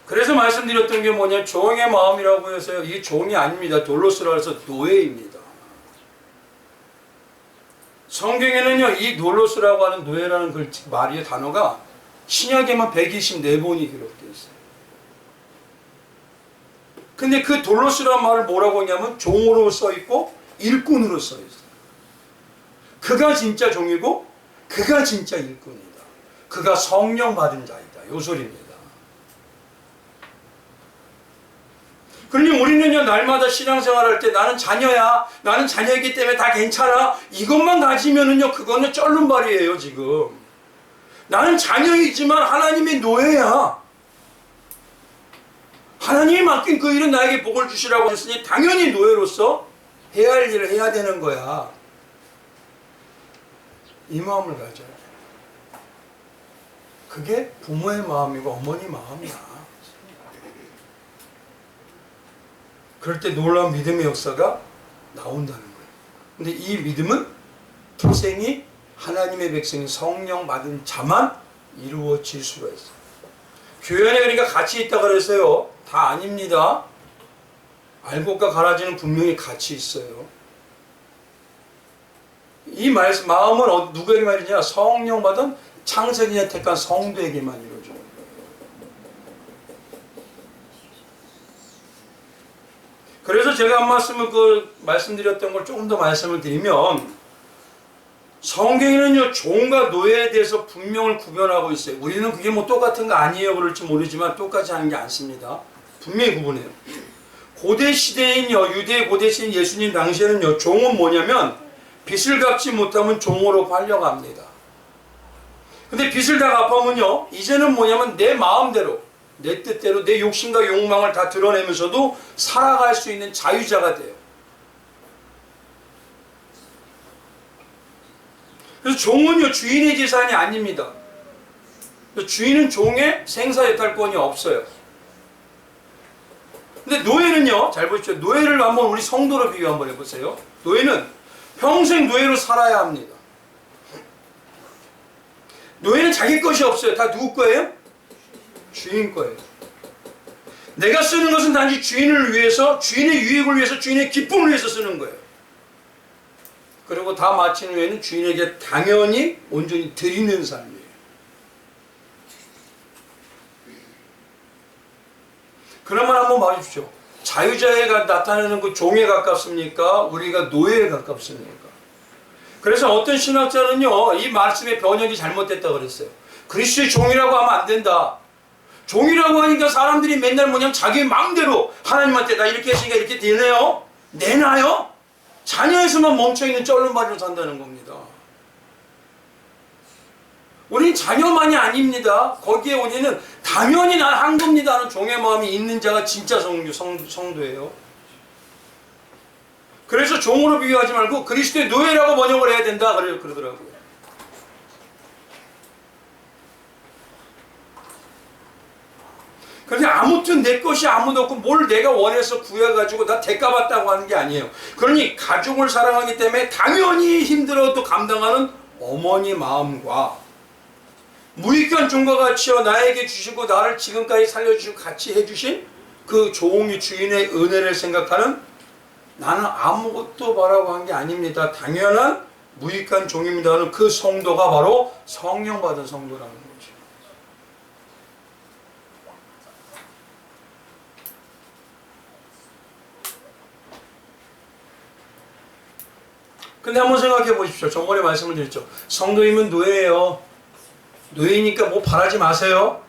그래서 말씀드렸던 게 뭐냐, 종의 마음이라고 해서요, 이게 종이 아닙니다. 돌로스라 해서 노예입니다. 성경에는요, 이 돌로스라고 하는 노예라는 말의 단어가 신약에만 124번이 기록되어 있어요. 근데 그 돌로스라는 말을 뭐라고 하냐면 종으로 써 있고 일꾼으로 써 있어요. 그가 진짜 종이고 그가 진짜 일꾼이다. 그가 성령 받은 자이다. 요 소리입니다. 그러니 우리는요, 날마다 신앙생활할 때 나는 자녀야, 나는 자녀이기 때문에 다 괜찮아, 이것만 가지면은요, 그거는 쩔른말이에요. 지금 나는 자녀이지만 하나님의 노예야. 하나님이 맡긴 그 일은 나에게 복을 주시라고 했으니 당연히 노예로서 해야 할 일을 해야 되는 거야. 이 마음을 가져야 돼. 그게 부모의 마음이고 어머니 마음이야. 그럴 때 놀라운 믿음의 역사가 나온다는 거예요. 근데 이 믿음은 태생이 하나님의 백성인 성령 받은 자만 이루어질 수가 있어요. 교회 안에 그러니까 같이 있다 그랬어요. 다 아닙니다. 알곡과 가라지는 분명히 같이 있어요. 이 마음은 누구에게 말이냐? 성령 받은 창세기에 택한 성도에게만 이루어져요. 그래서 제가 한 말씀을 말씀드렸던 걸 조금 더 말씀을 드리면, 성경에는요, 종과 노예에 대해서 분명을 구별하고 있어요. 우리는 그게 뭐 똑같은 거 아니에요 그럴지 모르지만 똑같이 하는 게 않습니다. 분명히 구분해요. 고대 시대인요, 유대 고대 시대인 예수님 당시에는요, 종은 뭐냐면 빚을 갚지 못하면 종으로 팔려갑니다. 근데 빚을 다 갚으면요, 이제는 뭐냐면 내 마음대로, 내 뜻대로 내 욕심과 욕망을 다 드러내면서도 살아갈 수 있는 자유자가 돼요. 그래서 종은요, 주인의 재산이 아닙니다. 주인은 종의 생사여탈권이 없어요. 근데 노예는요, 잘 보십시오. 노예를 한번 우리 성도로 비교 한번 해보세요. 노예는 평생 노예로 살아야 합니다. 노예는 자기 것이 없어요. 다 누구 거예요? 주인 거예요. 내가 쓰는 것은 단지 주인을 위해서, 주인의 유익을 위해서, 주인의 기쁨을 위해서 쓰는 거예요. 그리고 다 마친 후에는 주인에게 당연히 온전히 드리는 삶이에요. 그러면 한번 봐주십시오. 자유자애가 나타내는 그 종에 가깝습니까? 우리가 노예에 가깝습니까? 그래서 어떤 신학자는요, 이 말씀의 번역이 잘못됐다 그랬어요. 그리스도의 종이라고 하면 안 된다. 종이라고 하니까 사람들이 맨날 뭐냐면 자기 마음대로 하나님한테 나 이렇게 했으니까 이렇게 되네요? 내놔요? 자녀에서만 멈춰있는 쩔른말로 산다는 겁니다. 우리는 자녀만이 아닙니다. 거기에 우리는 당연히 난 한 겁니다 하는 종의 마음이 있는 자가 진짜 성도예요. 그래서 종으로 비교하지 말고 그리스도의 노예라고 번역을 해야 된다 그러더라고요. 그런데 아무튼 내 것이 아무도 없고 뭘 내가 원해서 구해가지고 나 대가받다고 하는 게 아니에요. 그러니 가족을 사랑하기 때문에 당연히 힘들어도 감당하는 어머니 마음과 무익한 종과 같이요 나에게 주시고 나를 지금까지 살려주시고 같이 해주신 그 종이 주인의 은혜를 생각하는, 나는 아무것도 바라고 한 게 아닙니다, 당연한 무익한 종입니다 하는 그 성도가 바로 성령 받은 성도라는 거죠. 근데 한번 생각해 보십시오. 저번에 말씀을 드렸죠. 성도이면 노예예요. 노예니까 뭐 바라지 마세요.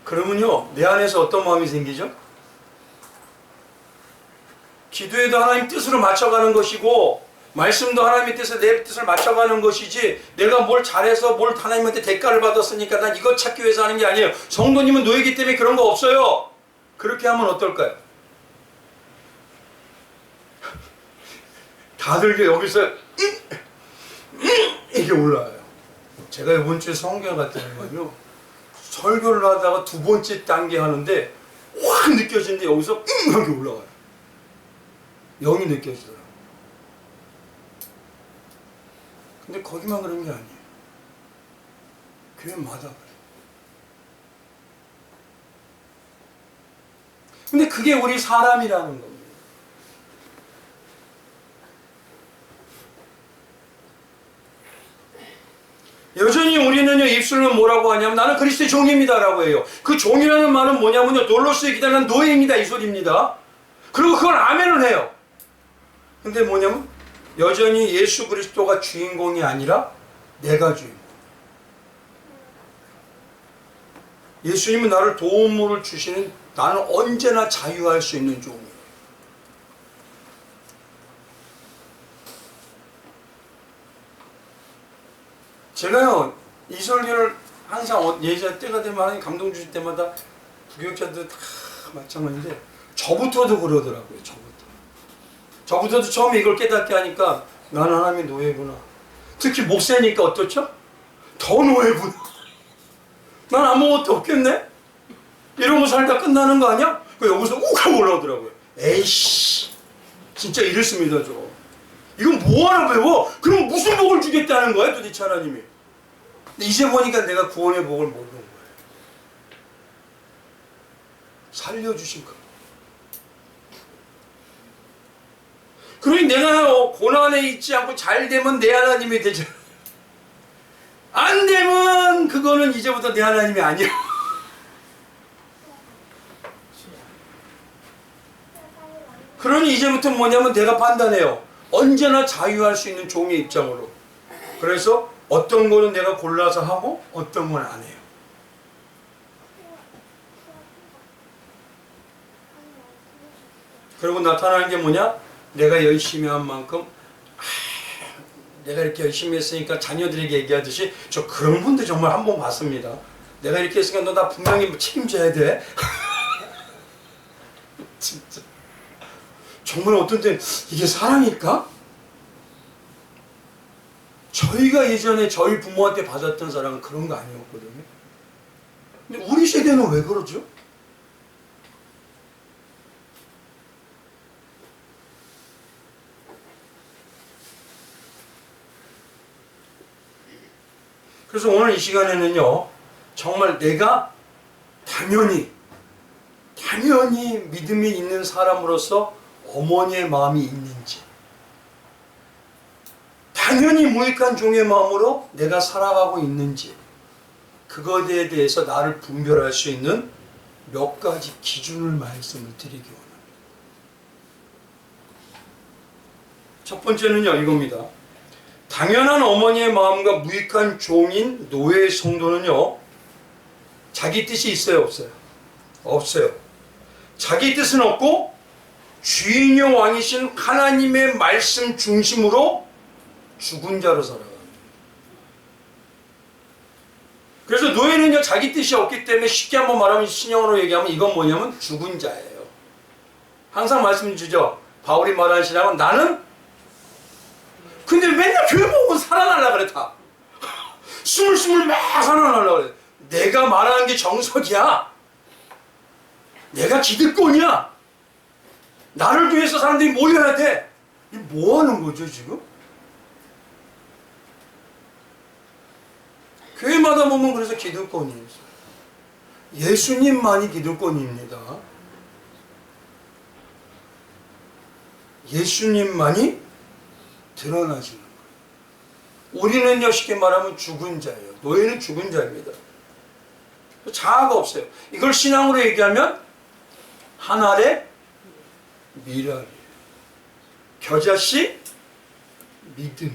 그러면요, 내 안에서 어떤 마음이 생기죠? 기도에도 하나님 뜻으로 맞춰가는 것이고, 말씀도 하나님의 뜻에 내 뜻을 맞춰가는 것이지 내가 뭘 잘해서 뭘 하나님한테 대가를 받았으니까 난 이것 찾기 위해서 하는 게 아니에요. 성도님은 노예이기 때문에 그런 거 없어요. 그렇게 하면 어떨까요? 다들 여기서 이게 올라와요. 제가 이번 주에 성경 갔더니만요, 설교를 하다가 두 번째 단계 하는데 확 느껴지는데 여기서 하게 올라와요. 영이 느껴지더라고요. 근데 거기만 그런 게 아니에요. 교회마다 그래요. 근데 그게 우리 사람이라는 겁니다. 여전히 우리는요, 입술로 뭐라고 하냐면 나는 그리스도의 종입니다 라고 해요. 그 종이라는 말은 뭐냐면요, 돌로스에 기다리는 노예입니다 이 소리입니다. 그리고 그걸 아멘을 해요. 근데 뭐냐면 여전히 예수 그리스도가 주인공이 아니라 내가 주인공. 예수님은 나를 도움을 주시는, 나는 언제나 자유할 수 있는 종이에요. 제가요, 이 설교를 항상 예전 때가 되면 하나님 감동 주실 때마다 부교육자들 다 마찬가지인데 저부터도 그러더라고요. 저부터도 처음에 이걸 깨닫게 하니까 나는 하나님의 노예구나. 특히 목사니까 어떻죠? 더 노예구나. 난 아무것도 없겠네? 이러고 살다 끝나는 거 아니야? 여기서 욱 하고 올라오더라고요. 에이씨, 진짜 이랬습니다, 저. 이건 뭐하러 배워? 그럼 무슨 복을 주겠다는 거야, 도대체 하나님이? 근데 이제 보니까 내가 구원의 복을 모르는 거예요. 살려주신 거. 그러니 내가 고난에 있지 않고 잘 되면 내 하나님이 되죠. 안 되면 그거는 이제부터 내 하나님이 아니야. 그러니 이제부터 뭐냐면 내가 판단해요. 언제나 자유할 수 있는 종의 입장으로. 그래서 어떤 거는 내가 골라서 하고 어떤 건 안 해요. 그리고 나타나는 게 뭐냐? 내가 열심히 한 만큼 내가 이렇게 열심히 했으니까 자녀들에게 얘기하듯이 저 그런 분들 정말 한 번 봤습니다. 내가 이렇게 했으니까 너 나 분명히 책임져야 돼. 진짜 정말 어떤 때 이게 사랑일까? 저희가 예전에 저희 부모한테 받았던 사랑은 그런 거 아니었거든요. 근데 우리 세대는 왜 그러죠? 그래서 오늘 이 시간에는요, 정말 내가 당연히 믿음이 있는 사람으로서 어머니의 마음이 있는지, 당연히 무익한 종의 마음으로 내가 살아가고 있는지, 그것에 대해서 나를 분별할 수 있는 몇 가지 기준을 말씀을 드리기 원합니다. 첫 번째는요, 이겁니다. 당연한 어머니의 마음과 무익한 종인 노예의 성도는요, 자기 뜻이 있어요, 없어요? 없어요. 자기 뜻은 없고 주인이요 왕이신 하나님의 말씀 중심으로 죽은 자로 살아갑니다. 그래서 노예는요, 자기 뜻이 없기 때문에 쉽게 한번 말하면 신형으로 얘기하면 이건 뭐냐면 죽은 자예요. 항상 말씀 주죠. 바울이 말하는 신앙은 나는 근데 맨날 교회 보고 살아나려고 그래, 다. 스물스물 막 살아나려고 그래. 내가 말하는 게 정석이야. 내가 기득권이야. 나를 위해서 사람들이 모여야 돼. 이게 뭐 하는 거죠, 지금? 교회마다 보면 그래서 기득권이 있어요. 예수님만이 기득권입니다. 예수님만이 드러나시는 거예요. 우리는요, 쉽게 말하면 죽은 자예요. 노예는 죽은 자입니다. 자아가 없어요. 이걸 신앙으로 얘기하면 한 알의 미랄이에요. 겨자씨 믿음.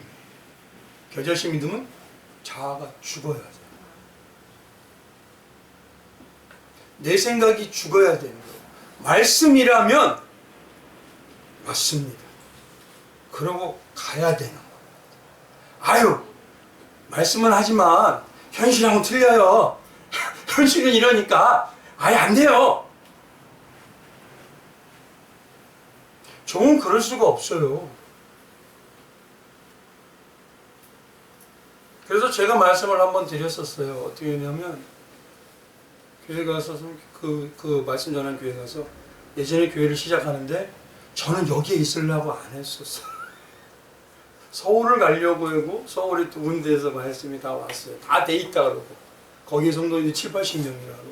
겨자씨 믿음은 자아가 죽어야 돼요. 내 생각이 죽어야 되는 거예요. 말씀이라면 맞습니다. 그러고 가야 되는 거예요. 아유, 말씀은 하지만 현실하고는 틀려요. 현실은 이러니까 아예 안 돼요. 종은 그럴 수가 없어요. 그래서 제가 말씀을 한번 드렸었어요. 어떻게 했냐면, 교회 가서 그 말씀 전한 교회 가서 예전에 교회를 시작하는데 저는 여기에 있으려고 안 했었어요. 서울을 가려고 하고 서울에 두 군데에서 말씀이 다 왔어요. 다 돼 있다 그러고 거기에 성도님이 7, 80명이라고.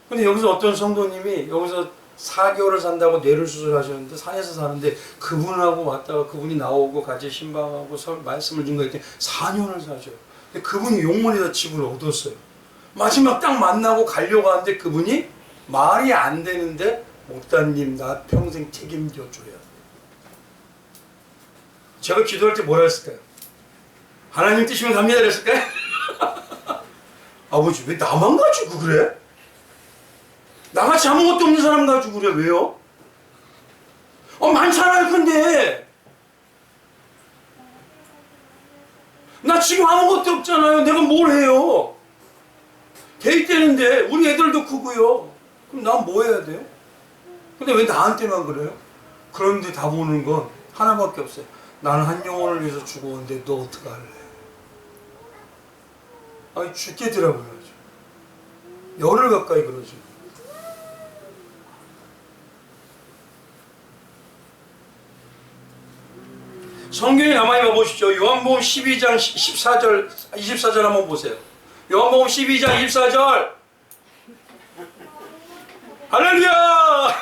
근데 여기서 어떤 성도님이 여기서 4개월을 산다고 뇌를 수술하셨는데 산에서 사는데 그분하고 왔다가 그분이 나오고 같이 신방하고 말씀을 준 거 했더니 4년을 사셔요. 근데 그분이 용문에다 집을 얻었어요. 마지막 딱 만나고 가려고 하는데 그분이 말이 안 되는데 목사님 나 평생 책임져줘요. 제가 기도할 때 뭐라 했을까요? 하나님 뜻이면 갑니다 그랬을까요? 아버지 왜 나만 가지고 그래? 나같이 아무것도 없는 사람 가지고 그래. 왜요? 많잖아요. 근데 나 지금 아무것도 없잖아요. 내가 뭘 해요? 데이트되는데 우리 애들도 크고요. 그럼 난 뭐 해야 돼요? 근데 왜 나한테만 그래요? 그런데 답 오는 건 하나밖에 없어요. 나는 한 영혼을 위해서 죽었는데 너 어떡할래? 아니 죽겠더라고요. 열흘 가까이 그러죠. 성경에 가만히 봐보시죠. 요한복음 12장 14절 24절 한번 보세요. 요한복음 12장 24절 할렐루야!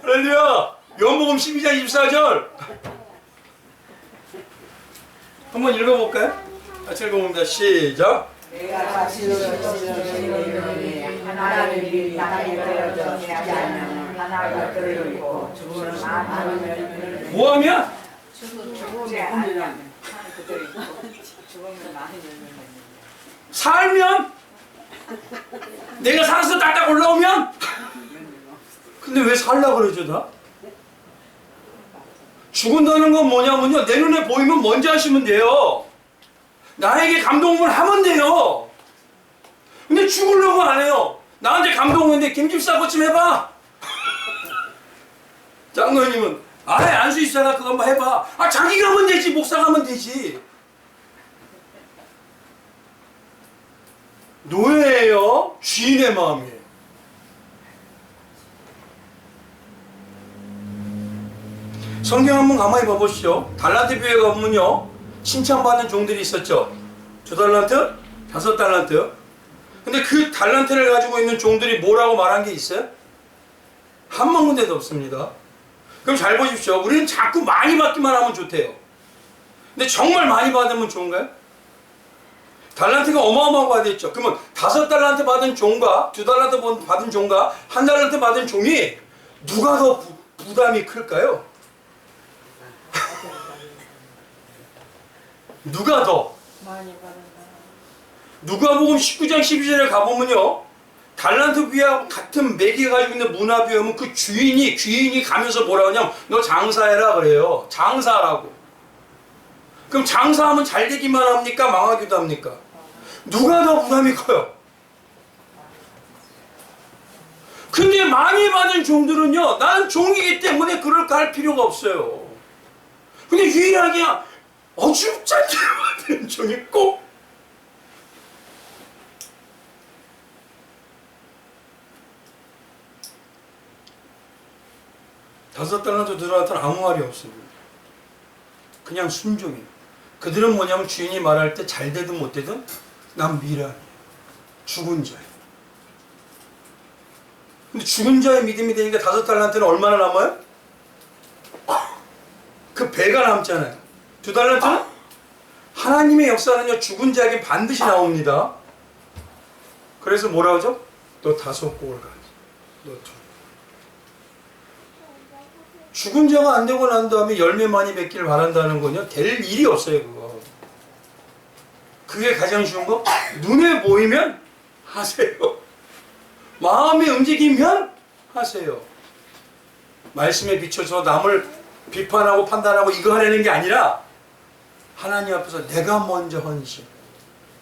할렐루야! 요한복음 12장 24절 한번 읽어볼까요? 같이 읽어봅니다. 시작! 내가 하나님이 나에게 떨어져 주지 않으면 하나가 떨어지고 주는 많은 뭐하면? 죽지 않으면 죽으면 많이 살면? 내가 살아서 딱딱 올라오면? 근데 왜 살라 그러죠 나? 죽은다는 건 뭐냐면요 내 눈에 보이면 먼저 하시면 돼요. 나에게 감동을 하면 돼요. 근데 죽으려고 안 해요. 나한테 감동 오는데 김집사 것 좀 해봐. 장로님은 아예 안수 있어라 그거 한번 해봐. 자기가 하면 되지 목사가 하면 되지. 노예예요. 주인의 마음이에요. 성경 한번 가만히 봐보시죠. 달란트 비유에 가보면요 칭찬받는 종들이 있었죠. 2달란트, 5달란트. 근데 그 달란트를 가지고 있는 종들이 뭐라고 말한 게 있어요? 한 군데도 없습니다. 그럼 잘 보십시오. 우리는 자꾸 많이 받기만 하면 좋대요. 근데 정말 많이 받으면 좋은가요? 달란트가 어마어마하게 받았죠. 그러면 5달란트 받은 종과 2달란트 받은 종과 1달란트 받은 종이 누가 더 부담이 클까요? 누가 더? 많이 받은 누가복음 19장 12절에 가보면요 달란트 비와 같은 매기가 가지고 있는 문화 비하면 그 귀인이 가면서 뭐라고 하냐면 너 장사해라 그래요. 장사하라고. 그럼 장사하면 잘 되기만 합니까? 망하기도 합니까? 누가 더 부담이 커요? 근데 많이 받은 종들은요 나는 종이기 때문에 그럴 할 필요가 없어요. 근데 유일하게 어줍잖게 받은 종이 꼭 다섯 달란트 들어왔더니 아무 말이 없습니다. 그냥 순종이에요. 그들은 뭐냐면 주인이 말할 때 잘 되든 못 되든 난 미련이에요. 죽은 자예요. 근데 죽은 자의 믿음이 되니까 5달란트는 얼마나 남아요? 그 배가 남잖아요. 2달란트는? 하나님의 역사는요 죽은 자에게 반드시 나옵니다. 그래서 뭐라 하죠? 너 5골 가지. 너 2. 죽은 자가 안 되고 난 다음에 열매 많이 맺기를 바란다는 거냐? 될 일이 없어요 그거. 그게 가장 쉬운 거? 눈에 보이면 하세요. 마음이 움직이면 하세요. 말씀에 비춰서 남을 비판하고 판단하고 이거 하려는 게 아니라 하나님 앞에서 내가 먼저 헌신,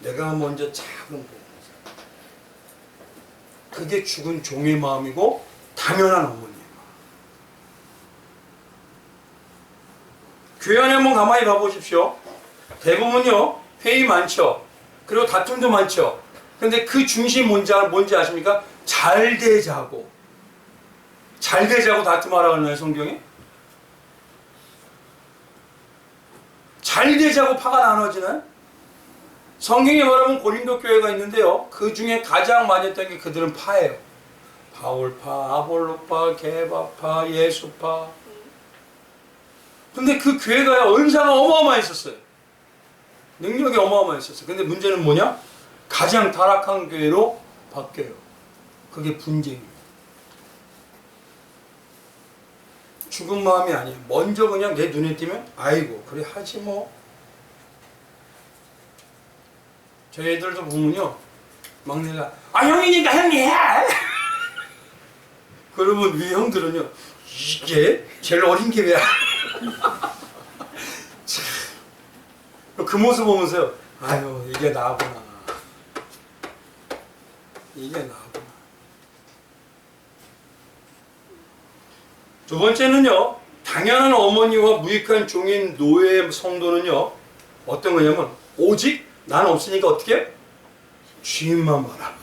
내가 먼저 작은 봉사. 그게 죽은 종의 마음이고 당연한 어머니의 마음. 교회 안에 한번 가만히 가보십시오. 대부분요 회의 많죠. 그리고 다툼도 많죠. 근데 그 중심 뭔지 아십니까? 잘 되자고. 잘 되자고 다툼하라고 하나요, 성경에? 잘 되자고 파가 나눠지나요? 성경에 말하면 고린도 교회가 있는데요. 그 중에 가장 많이 했던 게 그들은 파예요. 바울파, 아볼로파, 게바파, 예수파. 근데 그 교회가 은사가 어마어마했었어요. 능력이 어마어마했었어요. 근데 문제는 뭐냐? 가장 타락한 교회로 바뀌어요. 그게 분쟁이에요. 죽은 마음이 아니에요. 먼저 그냥 내 눈에 띄면 아이고 그래 하지 뭐. 저희 애들도 보면요. 막내가 형이니까 형이 해. 그러면 우리 형들은요. 이게 제일 어린 게 왜? 그 모습 보면서요. 아유 이게 나구나. 이게 나구나. 두 번째는요. 당연한 어머니와 무익한 종인 노예 성도는요. 어떤 거냐면 오직 난 없으니까 어떻게? 주인만 봐라.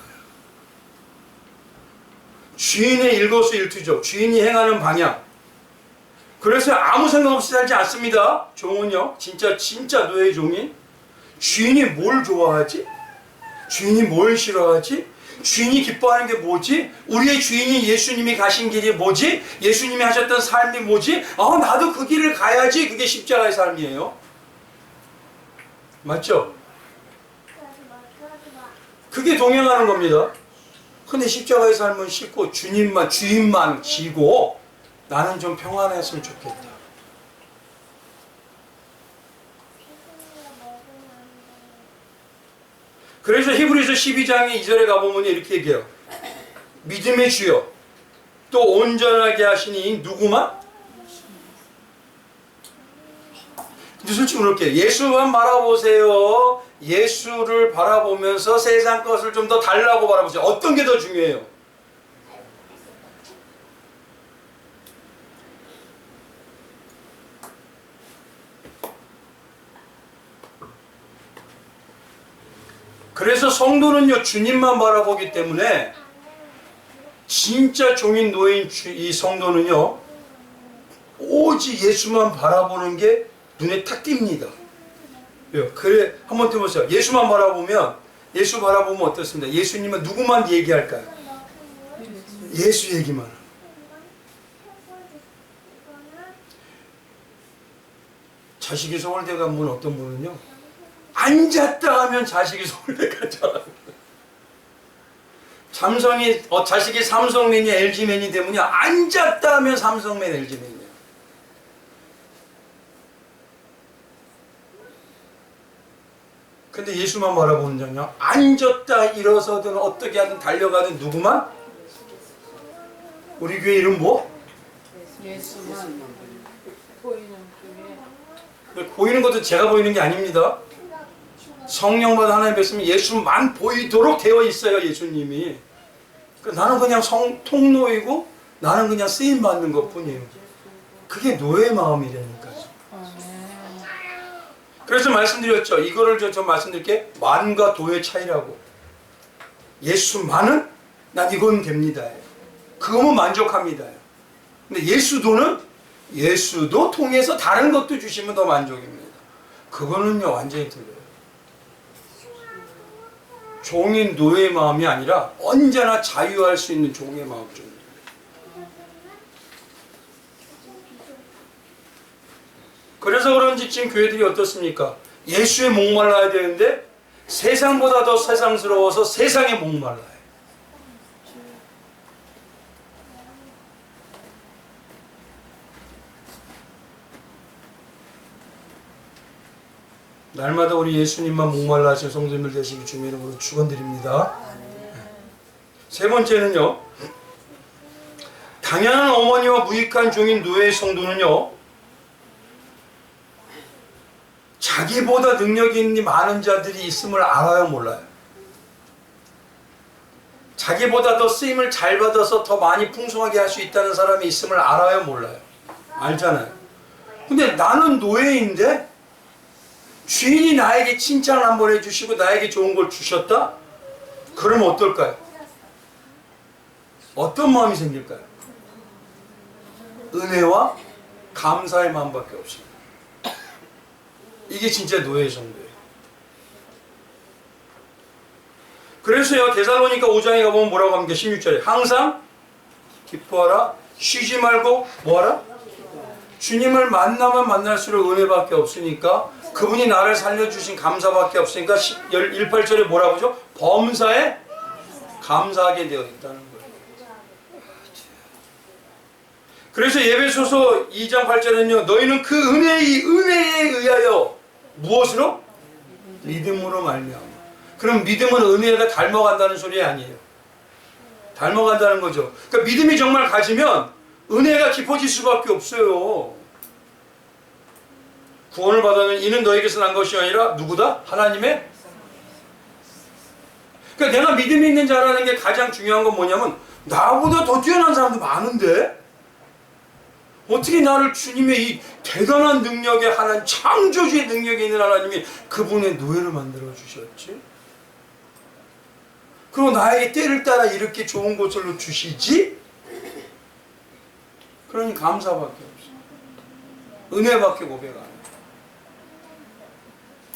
주인의 일거수일투족. 주인이 행하는 방향. 그래서 아무 생각 없이 살지 않습니다. 종은요. 진짜 노예 종이 주인이 뭘 좋아하지? 주인이 뭘 싫어하지? 주인이 기뻐하는 게 뭐지? 우리의 주인이 예수님이 가신 길이 뭐지? 예수님이 하셨던 삶이 뭐지? 나도 그 길을 가야지. 그게 십자가의 삶이에요. 맞죠? 그게 동행하는 겁니다. 근데 십자가의 삶은 싫고 주인만 지고 나는 좀 평안했으면 좋겠다. 그래서 히브리서 12장의 2절에 가보면 이렇게 얘기해요. 믿음의 주여 또 온전하게 하시니 누구만? 근데 솔직히 물을게요. 예수만 바라보세요. 예수를 바라보면서 세상 것을 좀 더 달라고 바라보세요. 어떤 게 더 중요해요? 그래서 성도는요 주님만 바라보기 때문에 진짜 종인 노예인 이 성도는요 오직 예수만 바라보는 게 눈에 탁 띕니다. 그래 한번 해보세요. 예수만 바라보면 예수 바라보면 어떻습니까? 예수님은 누구만 얘기할까요? 예수 얘기만. 자식이 서울대 간 분 어떤 분은요 앉았다 하면 자식이 서울대 가잖아요. 자식이 삼성맨이 LG맨이 되면요 앉았다 하면 삼성맨 LG맨이에요. 근데 예수만 바라보는 자는요 앉았다 일어서든 어떻게 하든 달려가든 누구만? 우리 교회 이름 뭐? 예수만 보이는 교회. 보이는 것도 제가 보이는 게 아닙니다. 성령받아 하나님 뵀으면 예수만 보이도록 되어 있어요. 예수님이. 나는 그냥 통로이고 나는 그냥 쓰임받는 것뿐이에요. 그게 노예의 마음이라니까요. 그래서 말씀드렸죠. 이거를 저 말씀드릴게. 만과 도의 차이라고. 예수만은 난 이건 됩니다. 그거면 만족합니다. 근데 예수도 통해서 다른 것도 주시면 더 만족입니다. 그거는요 완전히 틀려요. 종인 노예의 마음이 아니라 언제나 자유할 수 있는 종의 마음입니다. 그래서 그런지 지금 교회들이 어떻습니까? 예수에 목말라야 되는데 세상보다 더 세상스러워서 세상에 목말라요. 날마다 우리 예수님만 목말라 하신 성도님들 되시기 주님의 이름으로 축원드립니다. 세 번째는요. 당연한 어머니와 무익한 종인 노예의 성도는요. 자기보다 능력이 많은 자들이 있음을 알아요, 몰라요? 자기보다 더 쓰임을 잘 받아서 더 많이 풍성하게 할 수 있다는 사람이 있음을 알아요, 몰라요? 알잖아요. 근데 나는 노예인데 주인이 나에게 칭찬을 한번 해주시고 나에게 좋은 걸 주셨다? 그러면 어떨까요? 어떤 마음이 생길까요? 은혜와 감사의 마음밖에 없습니다. 이게 진짜 노예의 정도예요. 그래서요, 데살로니가 5장에 가보면 뭐라고 합니까? 16절에 항상 기뻐하라, 쉬지 말고 뭐하라? 주님을 만나면 만날수록 은혜밖에 없으니까, 그분이 나를 살려주신 감사밖에 없으니까 18절에 뭐라고 하죠? 범사에 감사하게 되어 있다는 거예요. 그래서 에베소서 2장 8절에는요, 너희는 그 은혜에 의하여 무엇으로? 믿음으로 말미암아. 그럼 믿음은 은혜에다 닮아간다는 소리 아니에요. 닮아간다는 거죠. 그러니까 믿음이 정말 가지면 은혜가 깊어질 수밖에 없어요. 구원을 받으면 이는 너에게서 난 것이 아니라 누구다? 하나님의. 그러니까 내가 믿음이 있는 자라는 게 가장 중요한 건 뭐냐면, 나보다 더 뛰어난 사람도 많은데 어떻게 나를 주님의 이 대단한 능력의 하나님, 창조주의 능력이 있는 하나님이 그분의 노예를 만들어 주셨지? 그리고 나에게 때를 따라 이렇게 좋은 곳으로 주시지? 그러니 감사밖에 없어. 은혜밖에 고백 안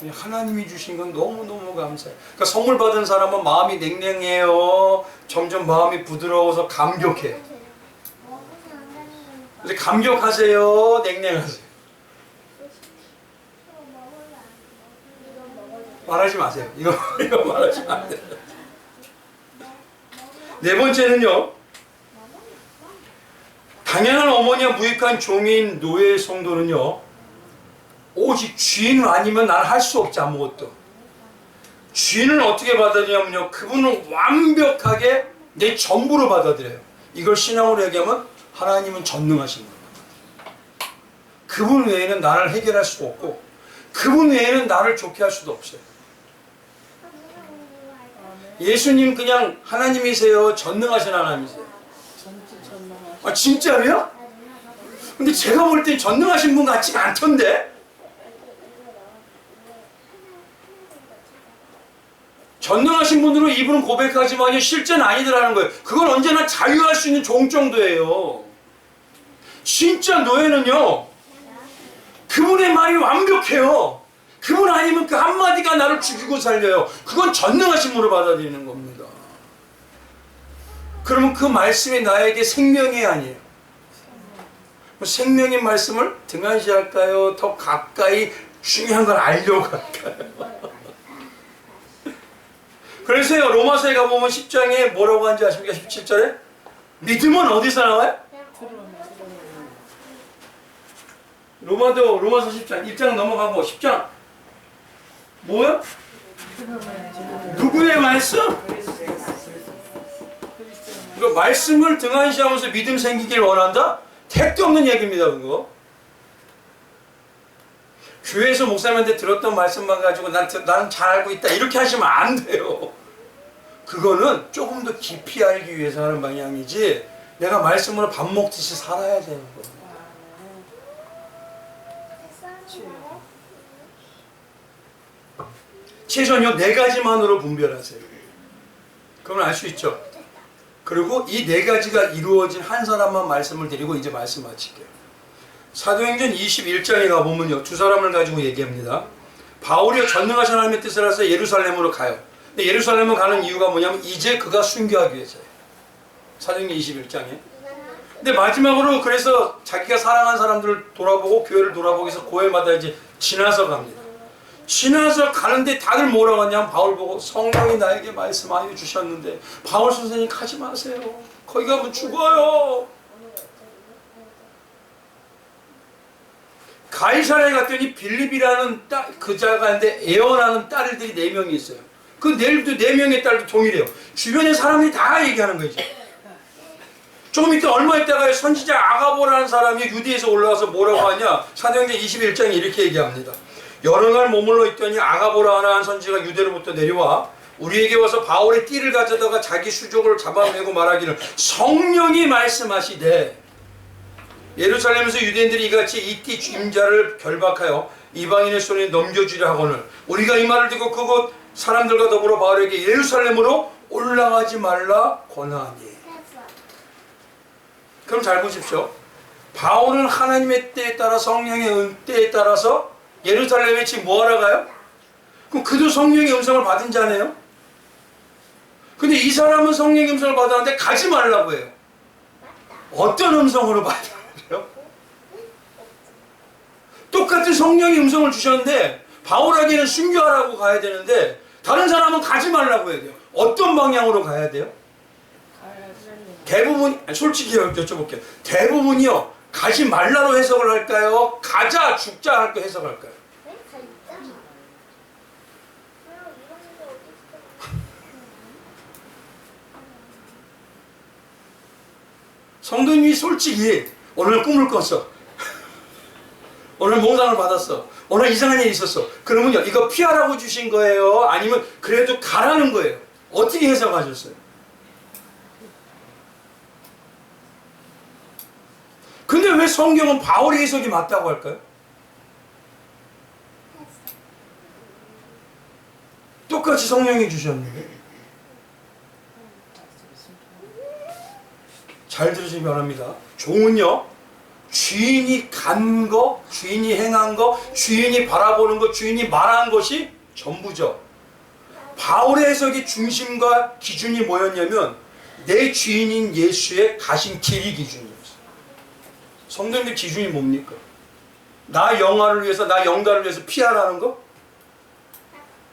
해. 하나님이 주신 건 너무너무 감사해. 그러니까 선물 받은 사람은 마음이 냉랭해요. 점점 마음이 부드러워서 감격해. 그래서 감격하세요? 냉랭하세요? 말하지 마세요. 이거 말하시면 안 돼요. 네 번째는요, 당연한 어머니와 무익한 종인 노예 성도는요, 오직 주인 아니면 난 할 수 없지, 아무것도. 주인을 어떻게 받아들이냐면요, 그분은 완벽하게 내 전부로 받아들여요. 이걸 신앙으로 얘기하면 하나님은 전능하신 겁니다. 그분 외에는 나를 해결할 수도 없고, 그분 외에는 나를 좋게 할 수도 없어요. 예수님 그냥 하나님이세요? 전능하신 하나님이세요? 아, 진짜로요? 근데 제가 볼 땐 전능하신 분 같지가 않던데? 전능하신 분으로 이분은 고백하지만 실제는 아니더라는 거예요. 그건 언제나 자유할 수 있는 종 정도예요. 진짜 노예는요, 그분의 말이 완벽해요. 그분 아니면 그 한마디가 나를 죽이고 살려요. 그건 전능하신 분으로 받아들이는 겁니다. 그러면 그 말씀이 나에게 생명이 아니에요. 생명의 말씀을 등한시할까요? 더 가까이 중요한 걸 알려고 할까요? 그래서요, 로마서에 가보면 10장에 뭐라고 하는지 아십니까? 17절에 믿음은 어디서 나와요? 로마서 10장 1장 넘어가고 10장 뭐야? 누구의 말씀? 그 말씀을 등한시하면서 믿음 생기길 원한다? 택도 없는 얘기입니다. 그거 교회에서 목사님한테 들었던 말씀만 가지고 나는 잘 알고 있다 이렇게 하시면 안 돼요. 그거는 조금 더 깊이 알기 위해서 하는 방향이지, 내가 말씀으로 밥 먹듯이 살아야 되는 거예요. 최소한 네 가지만으로 분별하세요. 그러면 알 수 있죠. 그리고 이 네 가지가 이루어진 한 사람만 말씀을 드리고 이제 말씀 마칠게요. 사도행전 21장에 가보면요, 두 사람을 가지고 얘기합니다. 바울이 전능하신 하나님의 뜻을 알아서 예루살렘으로 가요. 근데 예루살렘을 가는 이유가 뭐냐면 이제 그가 순교하기 위해서예요. 사도행전 21장에. 근데 마지막으로 그래서 자기가 사랑한 사람들을 돌아보고 교회를 돌아보기 위해서 고해마다 이제 지나서 갑니다. 지나서 가는데 다들 뭐라고 하냐면 바울 보고 성령이 나에게 말씀하여 주셨는데 바울 선생님 가지 마세요. 거기 가면 죽어요. 가이사랴에 갔더니 빌립이라는 그자가 있는데 애원하는 딸들이 4명이 있어요. 그 4명의 딸도 동일해요. 주변에 사람들이 다 얘기하는 거죠. 조금 있다 얼마 있다가 선지자 아가보라는 사람이 유대에서 올라와서 뭐라고 하냐, 사도행전 21장에 이렇게 얘기합니다. 여러 날 머물러 있더니 아가보라 하나 한 선지가 유대로부터 내려와 우리에게 와서 바울의 띠를 가져다가 자기 수족을 잡아내고 말하기를 성령이 말씀하시되 예루살렘에서 유대인들이 이같이 이 띠 임자를 결박하여 이방인의 손에 넘겨주려 하거늘 우리가 이 말을 듣고 그곳 사람들과 더불어 바울에게 예루살렘으로 올라가지 말라 권하니. 그럼 잘 보십시오. 바울은 하나님의 때에 따라 성령의 때에 따라서 예루살렘에 지금 뭐하러 가요? 그럼 그도 성령의 음성을 받은 자네요. 근데 이 사람은 성령의 음성을 받았는데 가지 말라고 해요. 어떤 음성으로 받아요? 똑같은 성령의 음성을 주셨는데 바울에게는 순교하라고 가야 되는데 다른 사람은 가지 말라고 해야 돼요. 어떤 방향으로 가야 돼요? 대부분, 솔직히 여쭤볼게요. 대부분이요, 가지 말라로 해석을 할까요? 가자, 죽자 할까 해석할까요? 성도님이 솔직히 오늘 꿈을 꿨어. 오늘 몽상을 받았어. 오늘 이상한 일이 있었어. 그러면요, 이거 피하라고 주신 거예요? 아니면 그래도 가라는 거예요? 어떻게 해석하셨어요? 근데 왜 성경은 바울의 해석이 맞다고 할까요? 똑같이 성령이 주셨는데. 잘 들으시기 바랍니다. 종은요, 주인이 간 거, 주인이 행한 거, 주인이 바라보는 거, 주인이 말한 것이 전부죠. 바울의 해석의 중심과 기준이 뭐였냐면 내 주인인 예수의 가신 길이 기준이었어요. 성도님들 기준이 뭡니까? 나 영화를 위해서, 나 영달을 위해서 피하라는 거?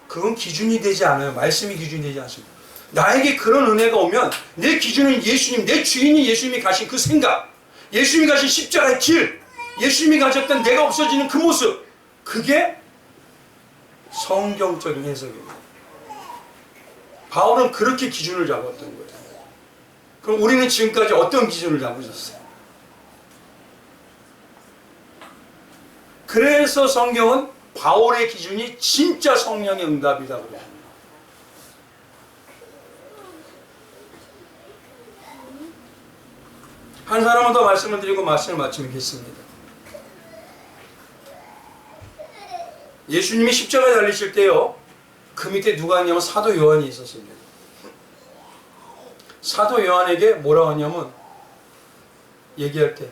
그건 기준이 되지 않아요. 말씀이 기준이 되지 않습니다. 나에게 그런 은혜가 오면 내 기준은 예수님, 내 주인이 예수님이 가신 그 생각, 예수님이 가신 십자가의 길, 예수님이 가졌던 내가 없어지는 그 모습, 그게 성경적인 해석입니다. 바울은 그렇게 기준을 잡았던 거예요. 그럼 우리는 지금까지 어떤 기준을 잡으셨어요? 그래서 성경은 바울의 기준이 진짜 성령의 응답이다 그래요. 한 사람은 더 말씀을 드리고 말씀을 마치겠습니다. 예수님이 십자가에 달리실 때요, 그 밑에 누가 있냐면 사도 요한이 있었습니다. 사도 요한에게 뭐라고 하냐면 얘기할 때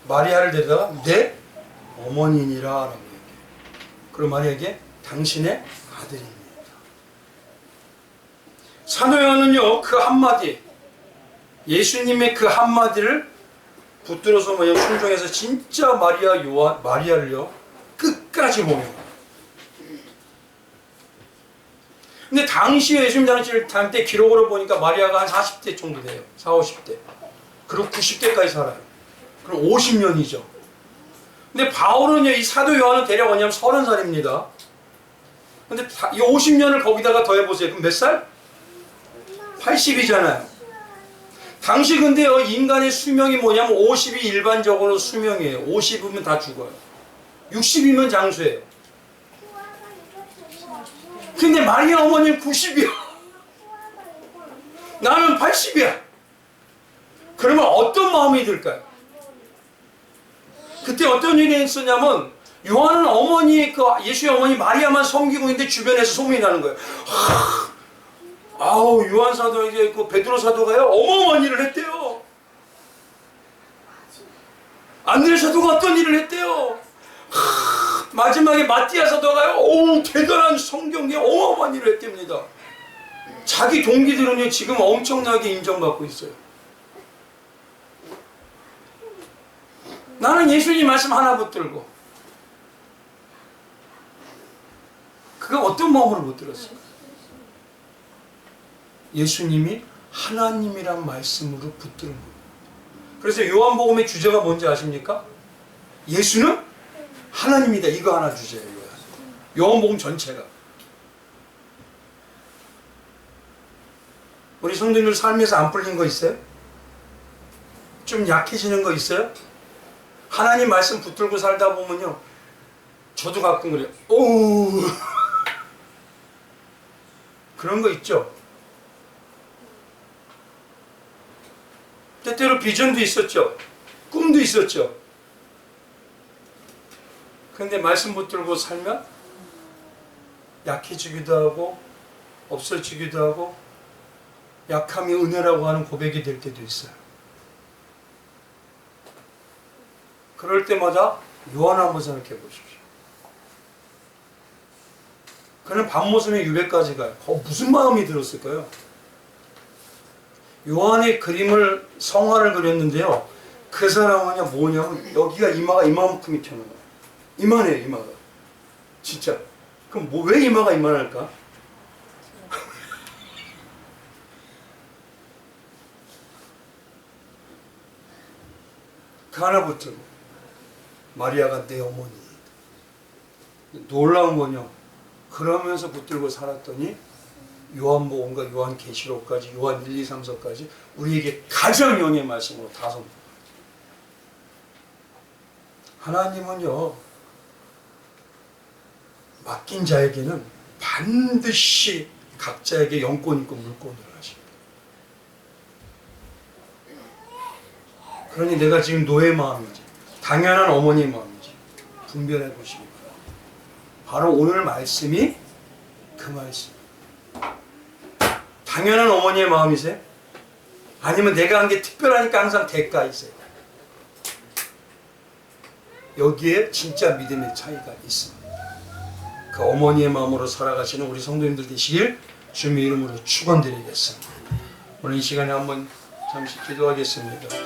마리아를 데려다가 내 어머니니라 라고 얘기해요. 그리고 마리아에게 당신의 아들입니다. 사도 요한은요, 그 한마디, 예수님의 그 한마디를 붙들어서 순종해서 진짜 마리아를요 끝까지 보면. 근데 당시 예수님 다닐 때 기록으로 보니까 마리아가 한 40대 정도 돼요. 40, 50대. 그리고 90대까지 살아요. 그럼 50년이죠. 근데 바울은요, 이 사도 요한은 대략 뭐냐면 30살입니다. 근데 이 50년을 거기다가 더해보세요. 그럼 몇 살? 80이잖아요. 당시 근데요, 인간의 수명이 뭐냐면 50이 일반적으로 수명이에요. 50이면 다 죽어요. 60이면 장수예요. 근데 마리아 어머니는 90이야. 나는 80이야. 그러면 어떤 마음이 들까요? 그때 어떤 일이 있었냐면 요한은 예수의 어머니 마리아만 섬기고 있는데 주변에서 소문이 나는 거예요. 아우, 요한 사도에게 있고 베드로 사도가요 어마어마한 일을 했대요. 안드레 사도가 어떤 일을 했대요. 마지막에 마띠아 사도가요, 대단한 성경에 어마어마한 일을 했답니다. 자기 동기들은요 지금 엄청나게 인정받고 있어요. 나는 예수님 말씀 하나 붙들고, 그가 어떤 마음으로 못 들었을까? 예수님이 하나님이란 말씀으로 붙드는 거예요. 그래서 요한복음의 주제가 뭔지 아십니까? 예수는 하나님이다. 이거 하나 주제예요. 요한복음 전체가. 우리 성도님들 삶에서 안 풀린 거 있어요? 좀 약해지는 거 있어요? 하나님 말씀 붙들고 살다 보면요, 저도 가끔 그래요. 오 그런 거 있죠. 때때로 비전도 있었죠. 꿈도 있었죠. 그런데 말씀 붙들고 살면 약해지기도 하고 없어지기도 하고 약함이 은혜라고 하는 고백이 될 때도 있어요. 그럴 때마다 요한 한번 생각해 보십시오. 그는 밤모섬의 유배까지 가요. 무슨 마음이 들었을까요? 요한의 그림을 성화를 그렸는데요. 그 사람은요 뭐냐면 여기가 이마가 이만큼이 튀어나와요. 이만해요 이마가. 진짜. 그럼 왜 이마가 이만할까? 그 하나 붙들고 마리아가 내 어머니. 놀라운 건요. 그러면서 붙들고 살았더니 요한복음과 요한계시록까지 요한 1, 2, 3, 4까지 우리에게 가장 영의 말씀으로 다 선포. 하나님은요 맡긴 자에게는 반드시 각자에게 영권 있고 물권을 하십니다. 그러니 내가 지금 노의 마음인지 당연한 어머니의 마음인지 분별해 보시기 바랍니다. 바로 오늘 말씀이 그 말씀. 당연한 어머니의 마음이세요? 아니면 내가 한 게 특별하니까 항상 대가 있어요? 여기에 진짜 믿음의 차이가 있습니다. 그 어머니의 마음으로 살아가시는 우리 성도님들 되시길 주님의 이름으로 축원드리겠습니다. 오늘 이 시간에 한번 잠시 기도하겠습니다.